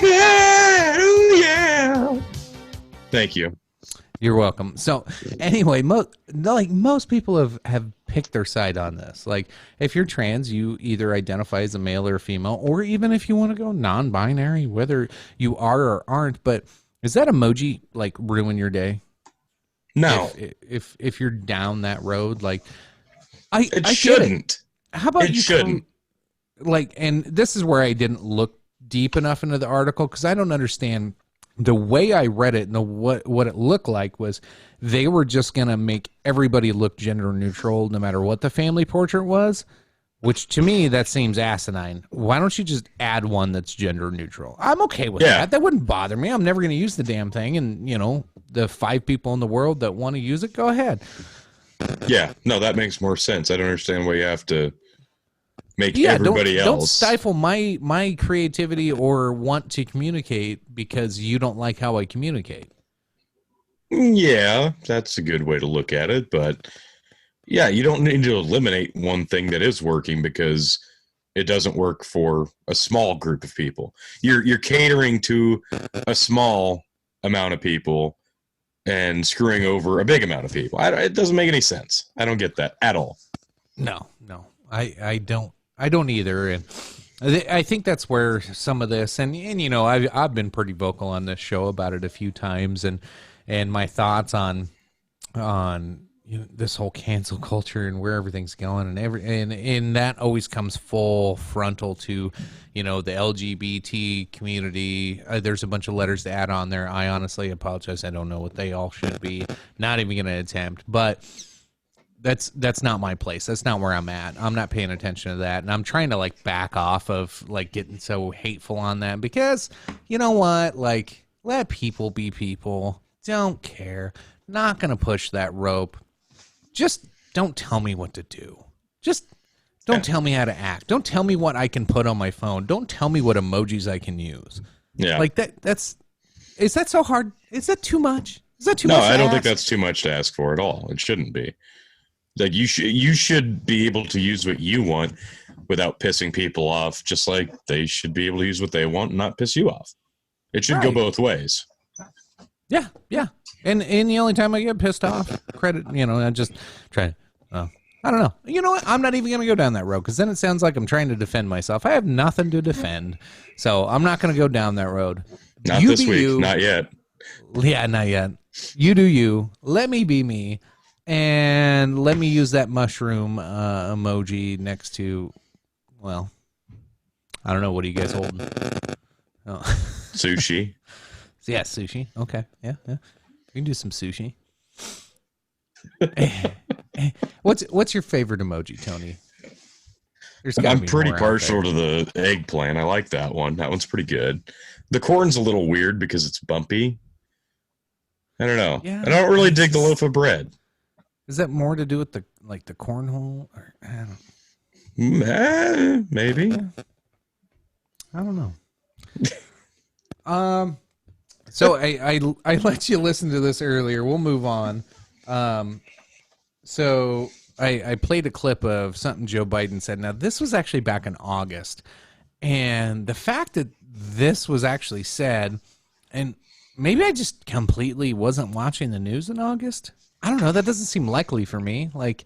Ooh, yeah. Thank you. You're welcome. So anyway, most people have picked their side on this. Like, if you're trans, you either identify as a male or a female, or even if you want to go non-binary, whether you are or aren't. But does that emoji like ruin your day? No. If you're down that road, like I shouldn't. How about it you shouldn't. And this is where I didn't look deep enough into the article because I don't understand. The way I read it and what it looked like was they were just going to make everybody look gender neutral no matter what the family portrait was, which to me, that seems asinine. Why don't you just add one that's gender neutral? I'm okay with that. That wouldn't bother me. I'm never going to use the damn thing. And, the 5 people in the world that want to use it, go ahead. Yeah. No, that makes more sense. I don't understand why you have to make everybody else. Don't stifle my creativity or want to communicate because you don't like how I communicate. Yeah, that's a good way to look at it. But yeah, you don't need to eliminate one thing that is working because it doesn't work for a small group of people. You're catering to a small amount of people and screwing over a big amount of people. It doesn't make any sense. I don't get that at all. No, I don't either, and I think that's where some of this, and I've been pretty vocal on this show about it a few times, and my thoughts on this whole cancel culture and where everything's going, and that always comes full frontal to the LGBT community. There's a bunch of letters to add on there. I honestly apologize. I don't know what they all should be. Not even going to attempt, but that's not my place. That's not where I'm at. I'm not paying attention to that, and I'm trying to like back off of like getting so hateful on that because you know what? Like, let people be people. Don't care. Not gonna push that rope. Just don't tell me what to do. Just don't tell me how to act. Don't tell me what I can put on my phone. Don't tell me what emojis I can use. Yeah. Like is that so hard? Is that too much? Is that too much? No, I don't ask? think that's too much to ask for at all. It shouldn't be. Like you should be able to use what you want without pissing people off, just like they should be able to use what they want and not piss you off. It should go both ways. Yeah, yeah. And the only time I get pissed off, I just try. I don't know. You know what? I'm not even going to go down that road because then it sounds like I'm trying to defend myself. I have nothing to defend, so I'm not going to go down that road. Not this week. Not yet. Yeah, not yet. You do you. Let me be me. And let me use that mushroom emoji next to, well, I don't know. What are you guys holding? Oh. Sushi. Yeah, sushi. Okay. Yeah. We can do some sushi. What's your favorite emoji, Tony? I'm pretty partial to the eggplant. I like that one. That one's pretty good. The corn's a little weird because it's bumpy. I don't know. Yeah, I don't really dig the loaf of bread. Is that more to do with the cornhole? Or, I don't... Maybe. I don't know. So I let you listen to this earlier. We'll move on. So I played a clip of something Joe Biden said. Now, this was actually back in August. And the fact that this was actually said, and maybe I just completely wasn't watching the news in August. I don't know. That doesn't seem likely for me. Like,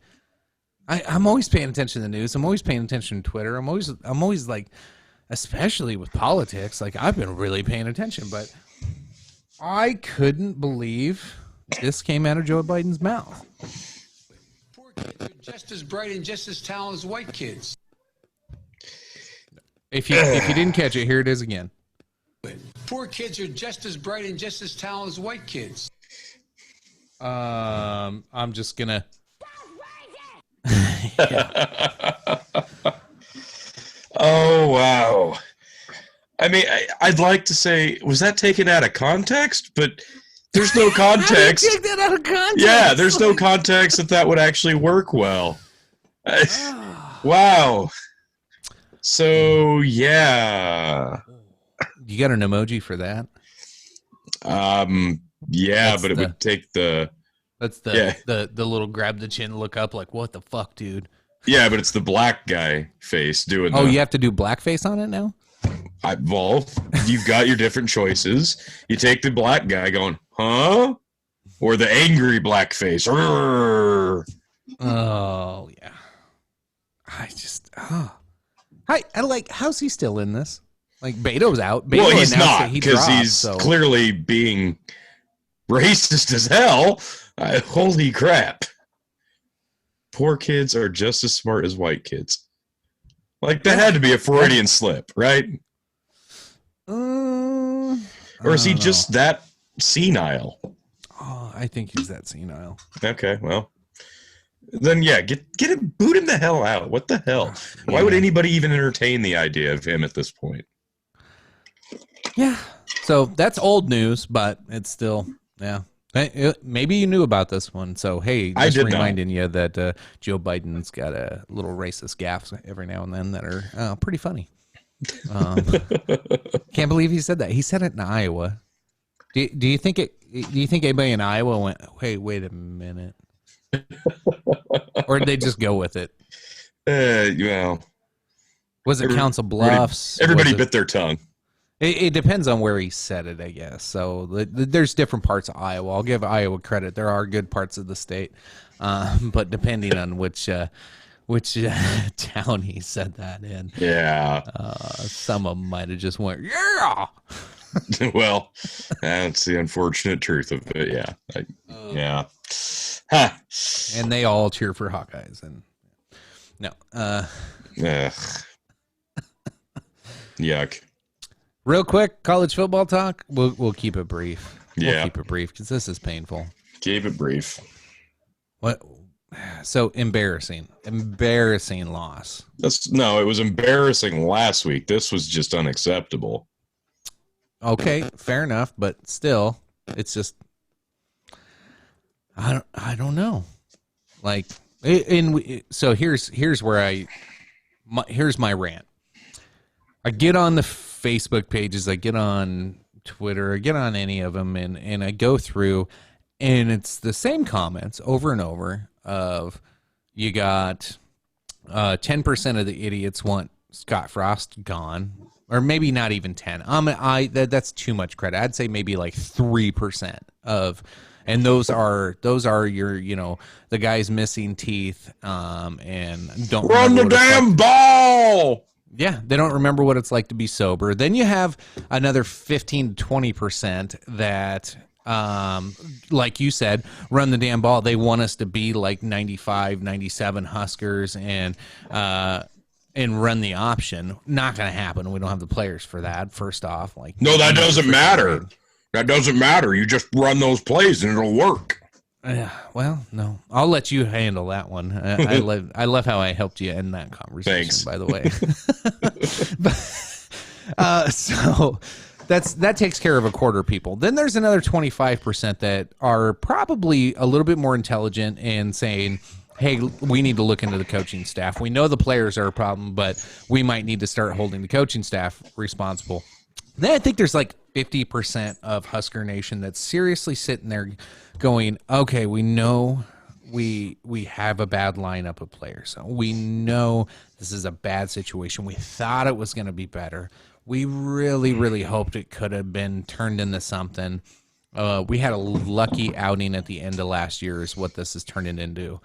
I'm always paying attention to the news. I'm always paying attention to Twitter. I'm always like, especially with politics, like I've been really paying attention, but I couldn't believe this came out of Joe Biden's mouth. Poor kids are just as bright and just as talented as white kids. If you didn't catch it, here it is again. Poor kids are just as bright and just as talented as white kids. I'm just gonna. Oh wow! I mean, I'd like to say, was that taken out of context? But there's no context. How do you take that out of context? Yeah, there's no context that would actually work well. Wow. So yeah. You got an emoji for that? Yeah, That's but it would take the. That's the little grab the chin, look up, like what the fuck, dude. Yeah, but it's the black guy face doing. Oh, you have to do blackface on it now. Well, you've got your different choices. You take the black guy going, huh? Or the angry black face. Rrr. Oh, yeah. How's he still in this? Like, Beto's out. Beto Well, he's announced not, that he because dropped, he's so. clearly being racist as hell. Holy crap. Poor kids are just as smart as white kids. Like, that had to be a Freudian slip, right? Or Or is he just that senile? Oh, I think he's that senile. Okay, well. Then, yeah, get him, boot him the hell out. What the hell? Why would anybody even entertain the idea of him at this point? Yeah. So that's old news, but it's still, yeah. Maybe you knew about this one. So, hey, just reminding you that Joe Biden's got a little racist gaffes every now and then that are pretty funny. Can't believe he said that. He said it in Iowa. Do you think anybody in Iowa went, hey, wait a minute? Or did they just go with it? Well, was it Council Bluffs? Everybody bit their tongue. It depends on where he said it, I guess. So there's different parts of Iowa. I'll give Iowa credit. There are good parts of the state, but depending on which town he said that in, yeah, some of them might have just went, yeah. Well, that's the unfortunate truth of it. Yeah, yeah. Huh. And they all cheer for Hawkeyes, and no. Yuck. Real quick, college football talk. We'll keep it brief. Yeah, we'll keep it brief because this is painful. Keep it brief. What So embarrassing loss. It was embarrassing last week. This was just unacceptable. Okay, fair enough, but still, it's just I don't know. Like, so here's where here's my rant. I get on the Facebook pages, I get on Twitter, I get on any of them, and I go through, and it's the same comments over and over of you got 10% of the idiots want Scott Frost gone, or maybe not even 10. That's too much credit. I'd say maybe like 3% of, and those are your, the guys missing teeth, and don't run the damn ball. Yeah, they don't remember what it's like to be sober. Then you have another 15 to 20% that, like you said, run the damn ball. They want us to be like 95, 97 Huskers and run the option. Not going to happen. We don't have the players for that, first off. No, that doesn't matter. That doesn't matter. You just run those plays and it'll work. Well, no, I'll let you handle that one. I love how I helped you end that conversation. Thanks. By the way. So that takes care of a quarter of people. Then there's another 25% that are probably a little bit more intelligent and saying, hey, we need to look into the coaching staff. We know the players are a problem, but we might need to start holding the coaching staff responsible. Then I think there's like 50% of Husker Nation that's seriously sitting there going, okay, we know we have a bad lineup of players. We know this is a bad situation. We thought it was going to be better. We really, really hoped it could have been turned into something. We had a lucky outing at the end of last year is what this is turning into.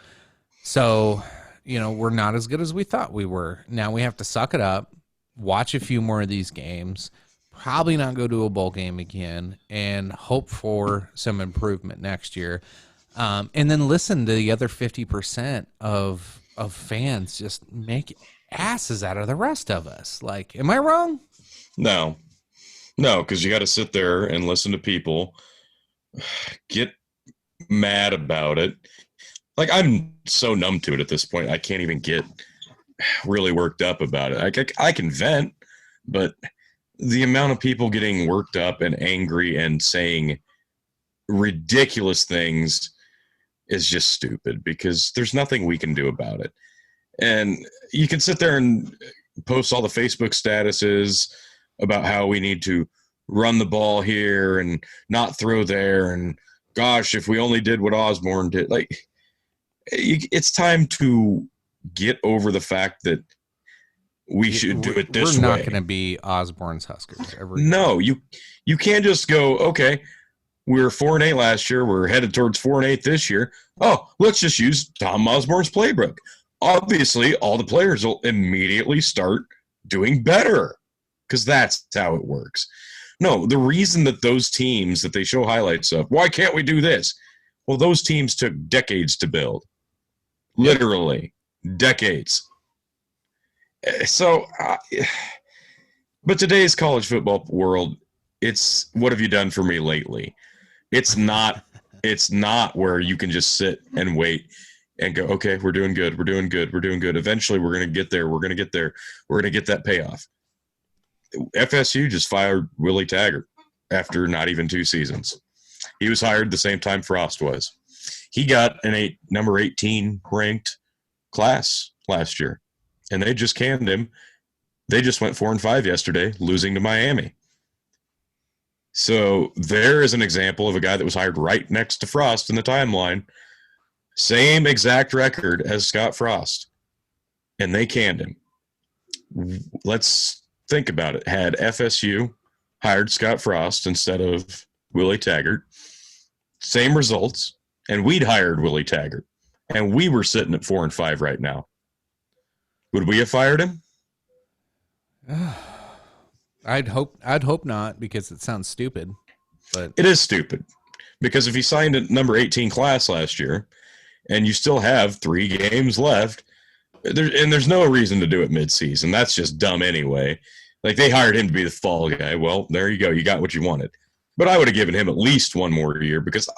So, we're not as good as we thought we were. Now we have to suck it up, watch a few more of these games, probably not go to a bowl game again, and hope for some improvement next year. And then listen to the other 50% of fans just make asses out of the rest of us. Like, am I wrong? No, because you got to sit there and listen to people get mad about it. Like, I'm so numb to it at this point. I can't even get really worked up about it. I can vent, but the amount of people getting worked up and angry and saying ridiculous things is just stupid because there's nothing we can do about it. And you can sit there and post all the Facebook statuses about how we need to run the ball here and not throw there. And gosh, if we only did what Osborne did, like, it's time to get over the fact that we should do it this way. We're not going to be Osborne's Huskers ever. No, you can't just go, okay, we were 4-8 last year. We're headed towards 4-8 this year. Oh, let's just use Tom Osborne's playbook. Obviously, all the players will immediately start doing better because that's how it works. No, the reason that those teams that they show highlights of, why can't we do this? Well, those teams took decades to build. Literally, decades. So, but today's college football world, it's what have you done for me lately? It's not where you can just sit and wait and go, okay, we're doing good. Eventually we're going to get there. We're going to get that payoff. FSU just fired Willie Taggart after not even 2 seasons. He was hired the same time Frost was. He got number 18 ranked class last year. And they just canned him. They just went 4-5 yesterday, losing to Miami. So there is an example of a guy that was hired right next to Frost in the timeline. Same exact record as Scott Frost. And they canned him. Let's think about it. Had FSU hired Scott Frost instead of Willie Taggart, same results, and we'd hired Willie Taggart. And we were sitting at 4-5 right now. Would we have fired him? I'd hope not, because it sounds stupid. But it is stupid because if he signed a number 18 class last year and you still have 3 games left, there's no reason to do it midseason. That's just dumb anyway. Like, they hired him to be the fall guy. Well, there you go. You got what you wanted. But I would have given him at least 1 more year because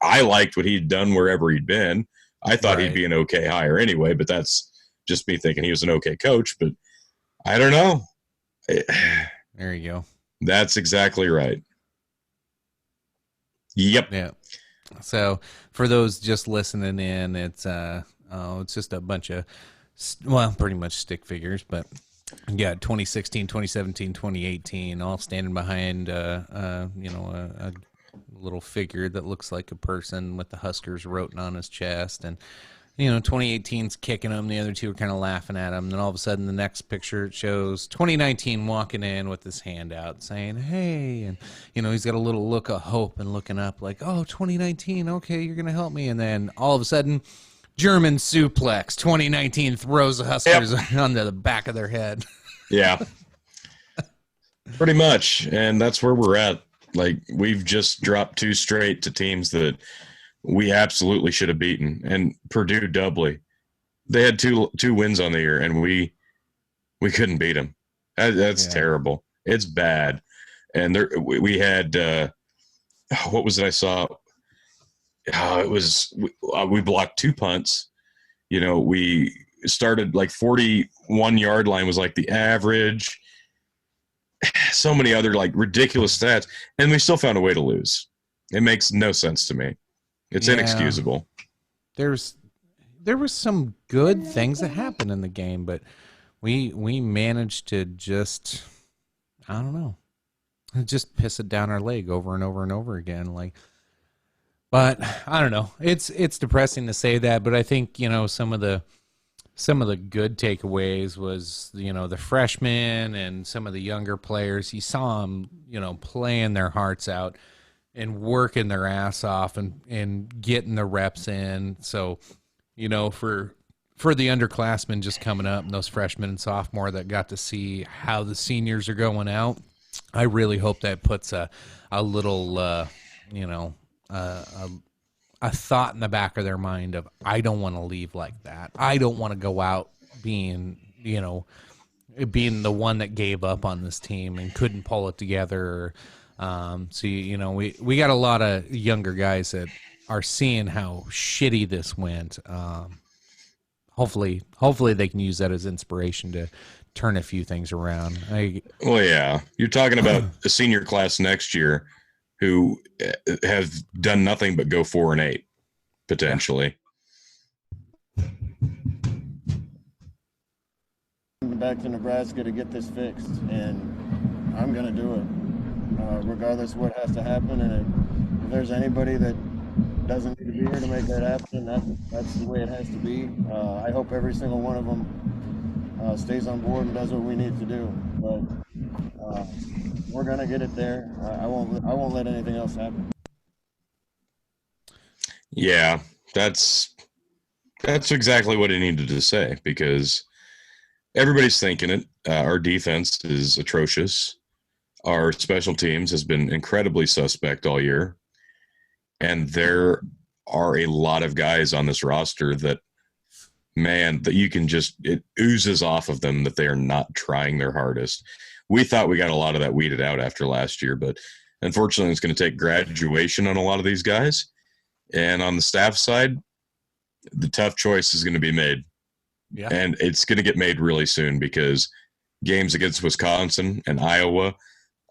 I liked what he'd done wherever he'd been. I thought he'd Right. be an okay hire anyway, but that's just me thinking he was an okay coach. But I don't know. There you go. That's exactly right. Yep. Yeah. So for those just listening in, it's just a bunch of pretty much stick figures, but yeah, 2016, 2017, 2018, all standing behind a little figure that looks like a person with the Huskers written on his chest. And 2018's kicking him, the other two are kind of laughing at him. Then all of a sudden the next picture it shows 2019 walking in with his hand out saying, "Hey," and he's got a little look of hope and looking up like, "Oh, 2019, okay, you're gonna help me." And then all of a sudden, German suplex, 2019 throws the Huskers onto the back of their head. Yeah. Pretty much. And that's where we're at. Like, we've just dropped 2 straight to teams that we absolutely should have beaten. And Purdue doubly. They had two wins on the year, and we couldn't beat them. That's terrible. It's bad. And we had what was it I saw? It was we blocked 2 punts. We started like 41-yard line was like the average. So many other like ridiculous stats, and we still found a way to lose. It makes no sense to me. It's inexcusable. There was some good things that happened in the game, but we managed to just, I don't know, just piss it down our leg over and over and over again. But I don't know. It's depressing to say that, but I think some of the good takeaways was the freshmen and some of the younger players. You saw them playing their hearts out and working their ass off and getting the reps in. So for the underclassmen just coming up and those freshmen and sophomore that got to see how the seniors are going out, I really hope that puts a little a thought in the back of their mind of, I don't want to leave like that. I don't want to go out being the one that gave up on this team and couldn't pull it together. We got a lot of younger guys that are seeing how shitty this went. Hopefully they can use that as inspiration to turn a few things around. Well, yeah, you're talking about a senior class next year who have done nothing but go 4-8 potentially. Back to Nebraska to get this fixed, and I'm going to do it, regardless of what has to happen. And if there's anybody that doesn't need to be here to make that happen, that's the way it has to be. I hope every single one of them stays on board and does what we need to do. But we're going to get it there. I won't let anything else happen. Yeah, that's exactly what he needed to say, because everybody's thinking it. Our defense is atrocious. Our special teams has been incredibly suspect all year. And there are a lot of guys on this roster that, man, that you can just, it oozes off of them that they are not trying their hardest. We thought we got a lot of that weeded out after last year, but unfortunately it's going to take graduation on a lot of these guys. And on the staff side, the tough choice is going to be made. Yeah. And it's going to get made really soon, because games against Wisconsin and Iowa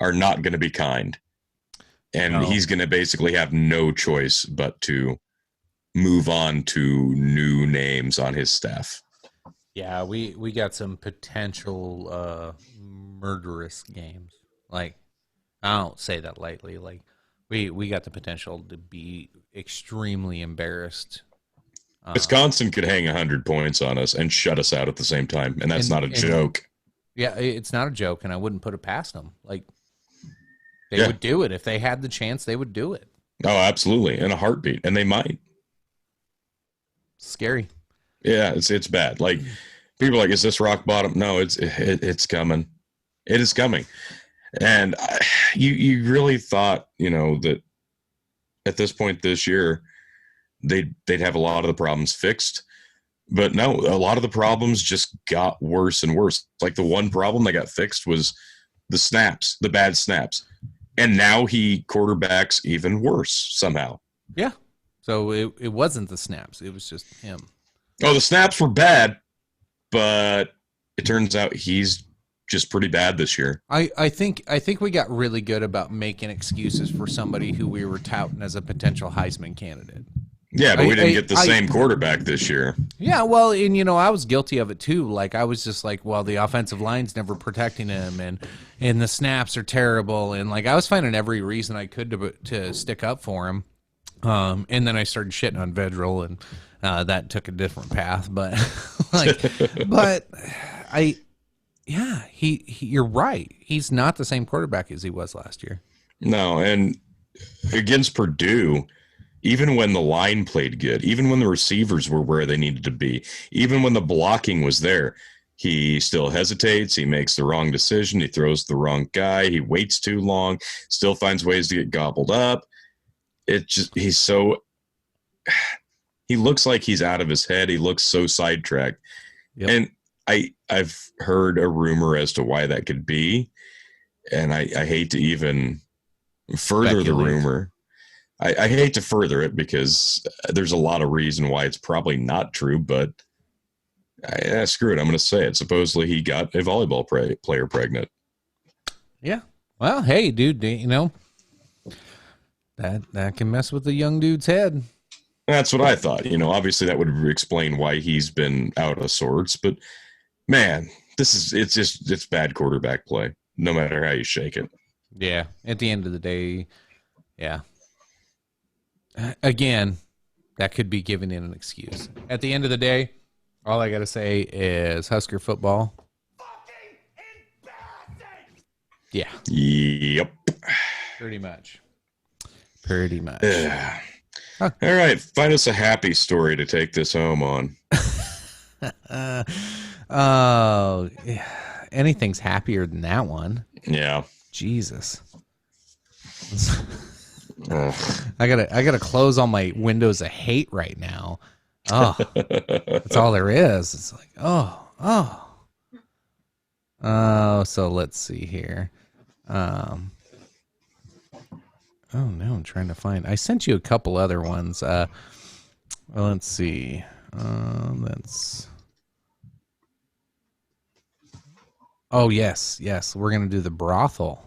are not going to be kind. And he's going to basically have no choice but to move on to new names on his staff. Yeah, we got some potential murderous games. Like, I don't say that lightly. Like, we got the potential to be extremely embarrassed. Wisconsin could hang 100 points on us and shut us out at the same time, and that's not a joke. Yeah, it's not a joke, and I wouldn't put it past them. Like, they would do it. If they had the chance, they would do it. Oh, absolutely. In a heartbeat. And they might. Scary. Yeah, it's bad. Like, people are like, is this rock bottom? No, it's coming. It is coming. And you really thought, that at this point this year, they'd have a lot of the problems fixed. But no, a lot of the problems just got worse and worse. Like, the one problem that got fixed was the snaps, the bad snaps. And now he quarterbacks even worse somehow. Yeah. So it wasn't the snaps. It was just him. Oh, the snaps were bad, but it turns out he's just pretty bad this year. I think we got really good about making excuses for somebody who we were touting as a potential Heisman candidate. Yeah, but we didn't get the same quarterback this year. Yeah, well, and I was guilty of it too. Like I was just like, well, the offensive line's never protecting him, and the snaps are terrible, and like I was finding every reason I could to stick up for him. And then I started shitting on Vedral, and that took a different path. But you're right. He's not the same quarterback as he was last year. No, and against Purdue, even when the line played good, even when the receivers were where they needed to be, even when the blocking was there, he still hesitates. He makes the wrong decision. He throws the wrong guy. He waits too long, still finds ways to get gobbled up. He looks like he's out of his head. He looks so sidetracked. Yep. And I've heard a rumor as to why that could be. And I hate to even further the rumor. I hate to further it because there's a lot of reason why it's probably not true, but screw it. I'm going to say it. Supposedly he got a volleyball player pregnant. Yeah. Well, hey, dude, that can mess with the young dude's head. That's what I thought. Obviously that would explain why he's been out of sorts, but man, it's bad quarterback play, no matter how you shake it. Yeah. At the end of the day, yeah. Again, that could be giving in an excuse. At the end of the day, all I got to say is Husker football. Yeah. Yep. Pretty much. Yeah. Huh. All right. Find us a happy story to take this home on. Oh, anything's happier than that one. Yeah. Jesus. I gotta close all my windows of hate right now. Oh, that's all there is. It's like, oh. So let's see here. Oh no, I'm trying to find. I sent you a couple other ones. Let's see. Oh yes. We're gonna do the brothel.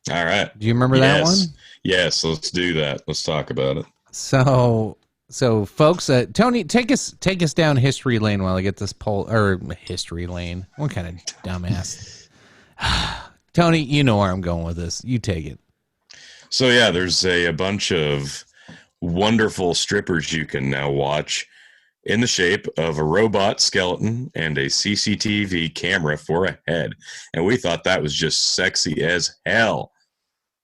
All right. Do you remember that one? Yes, let's do that. Let's talk about it. So folks, Tony, take us down history lane while I get this poll, or history lane. What kind of dumbass? Tony, you know where I'm going with this. You take it. So yeah, there's a bunch of wonderful strippers you can now watch in the shape of a robot skeleton and a CCTV camera for a head. And we thought that was just sexy as hell.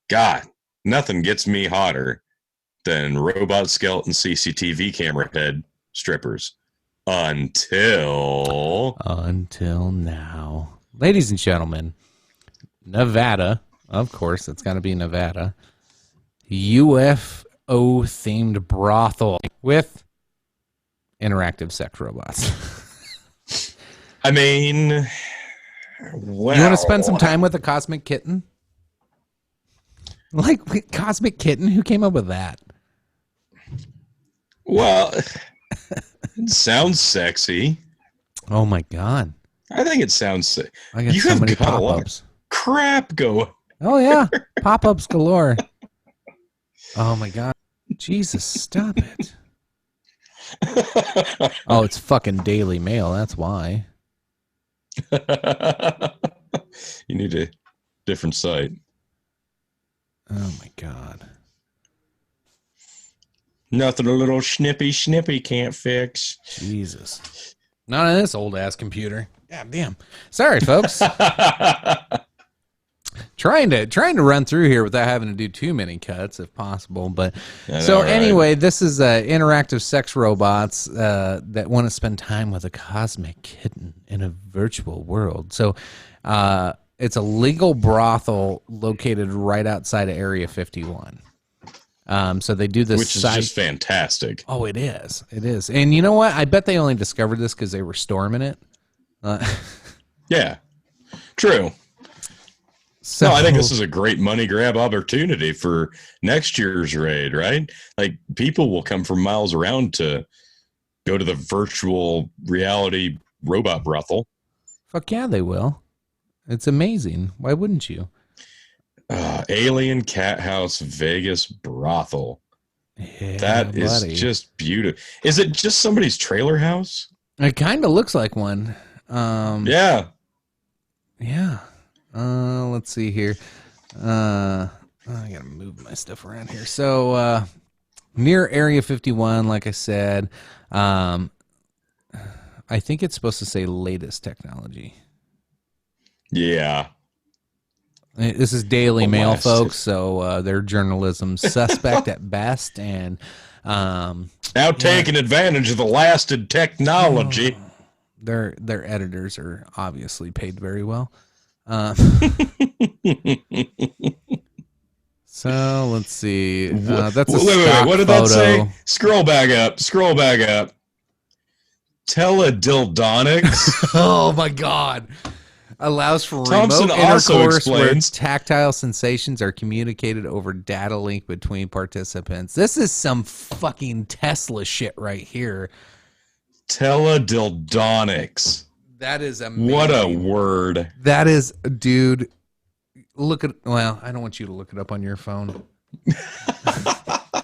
God, nothing gets me hotter than robot skeleton CCTV camera head strippers. Until now. Ladies and gentlemen, Nevada, of course, it's got to be Nevada, UFO-themed brothel with interactive sex robots. I mean, well, you want to spend some time with a cosmic kitten? Like, cosmic kitten? Who came up with that? Well, it sounds sexy. Oh my God. I think it sounds sick. I got so many pop-ups. Crap going. Oh yeah, pop-ups galore. Oh my God. Jesus, stop it. Oh, it's fucking Daily Mail. That's why. You need a different site. Oh my God. Nothing a little snippy can't fix. Jesus. Not on this old ass computer. God damn. Sorry, folks. trying to run through here without having to do too many cuts if possible. But so anyway, this is interactive sex robots that want to spend time with a cosmic kitten in a virtual world. So it's a legal brothel located right outside of Area 51. So they do this, which is just fantastic. Oh, it is. And you know what? I bet they only discovered this because they were storming it. Yeah, true. So No, I think this is a great money grab opportunity for next year's raid, right? Like people will come from miles around to go to the virtual reality robot brothel. fuck yeah, they will. It's amazing. Why wouldn't you? Alien Cat House Vegas brothel. Yeah, That is buddy. just beautiful. Is it just somebody's trailer house? It kind of looks like one. Yeah. Yeah. Let's see here. I gotta move my stuff around here. So, near Area 51, like I said, I think it's supposed to say latest technology. Yeah. This is Daily Mail, Blast. folks, so they're journalism suspect at best, and Now taking advantage of the lasted technology. their editors are obviously paid very well. So let's see. That's a stock What did photo. that say? Scroll back up. Scroll back up. Teledildonics. Oh my God. Allows for Thompson remote also intercourse where explains- tactile sensations are communicated over data link between participants. This is some fucking Tesla shit right here. Teledildonics. That is amazing. What a word. That is, dude. Look at. Well, I don't want you to look it up on your phone.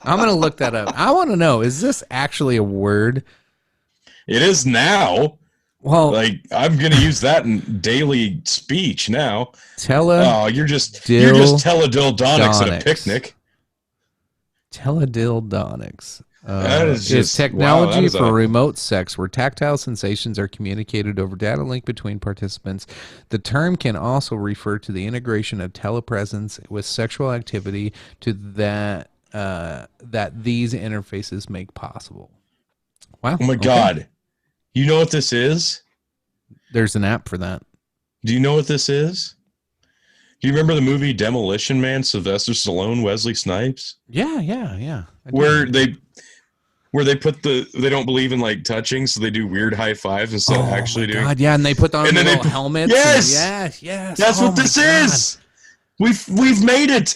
I'm gonna look that up. I want to know: is this actually a word? It is now. Well, Like I'm gonna use that in daily speech now. You're just teledildonics at a picnic. Teledildonics. That is It's just technology wow, that is for a- remote sex where tactile sensations are communicated over data link between participants. The term can also refer to the integration of telepresence with sexual activity to that these interfaces make possible. Wow. Oh my okay. God. You know what this is? There's an app for that. Do you know what this is? Do you remember the movie Demolition Man, Sylvester Stallone, Wesley Snipes? Yeah. I do. Where they put they don't believe in like touching, so they do weird high fives instead of actually doing. God, yeah, and they put on And then little they- helmets. Yes! Yes. That's Oh what my this God. is. We've made it.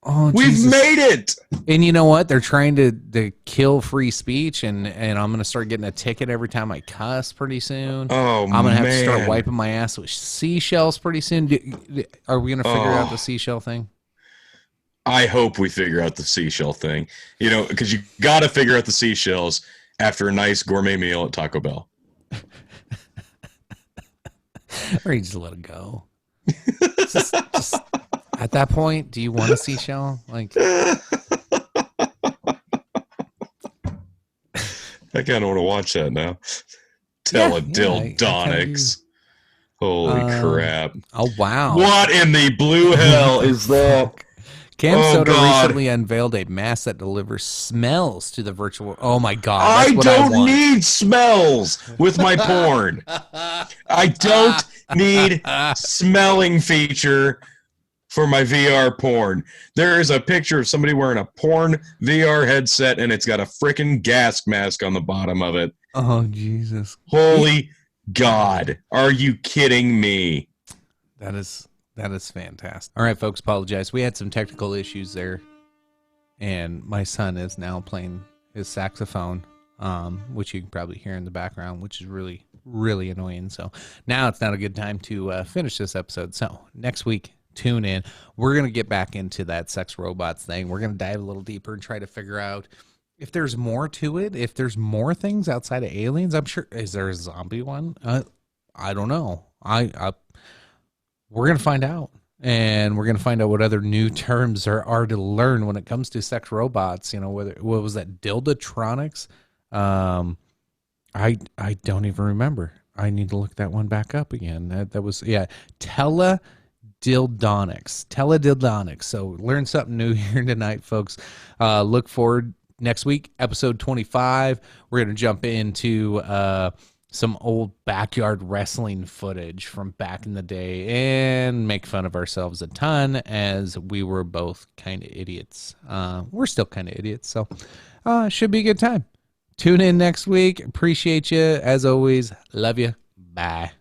Oh, We've Jesus. made it. And you know what? They're trying to kill free speech, and I'm going to start getting a ticket every time I cuss pretty soon. Oh, I'm going to have to start man. wiping my ass with seashells pretty soon. Are we going to figure out Oh. the seashell thing? I hope we figure out the seashell thing. You know, because you got to figure out the seashells after a nice gourmet meal at Taco Bell. Or you just let it go? just at that point, do you want a seashell? Like, I kind of want to watch that now. Teledildonics. Holy crap. oh wow! What in the blue hell is that? Cam Oh, Soda God. recently unveiled a mask that delivers smells to the virtual. Oh my God! That's I what don't want. need smells with my porn. I don't need smelling feature for my VR porn. There is a picture of somebody wearing a porn VR headset and it's got a freaking gas mask on the bottom of it. Oh Jesus! Holy God. Are you kidding me? That is fantastic. All right, folks. Apologize. We had some technical issues there, and my son is now playing his saxophone, which you can probably hear in the background, which is really, really annoying. So now it's not a good time to finish this episode. So next week, tune in. We're gonna get back into that sex robots thing. We're gonna dive a little deeper and try to figure out if there's more to it. If there's more things outside of aliens, I'm sure. Is there a zombie one? I don't know. We're going to find out, and we're going to find out what other new terms are to learn when it comes to sex robots. You know, what was that, dildotronics? I don't even remember. I need to look that one back up again. That was, yeah, teledildonics. So learn something new here tonight, folks. Look forward next week, episode 25. We're going to jump into some old backyard wrestling footage from back in the day and make fun of ourselves a ton, as we were both kind of idiots. We're still kind of idiots, so should be a good time. Tune in next week. Appreciate you. As always, love you. Bye.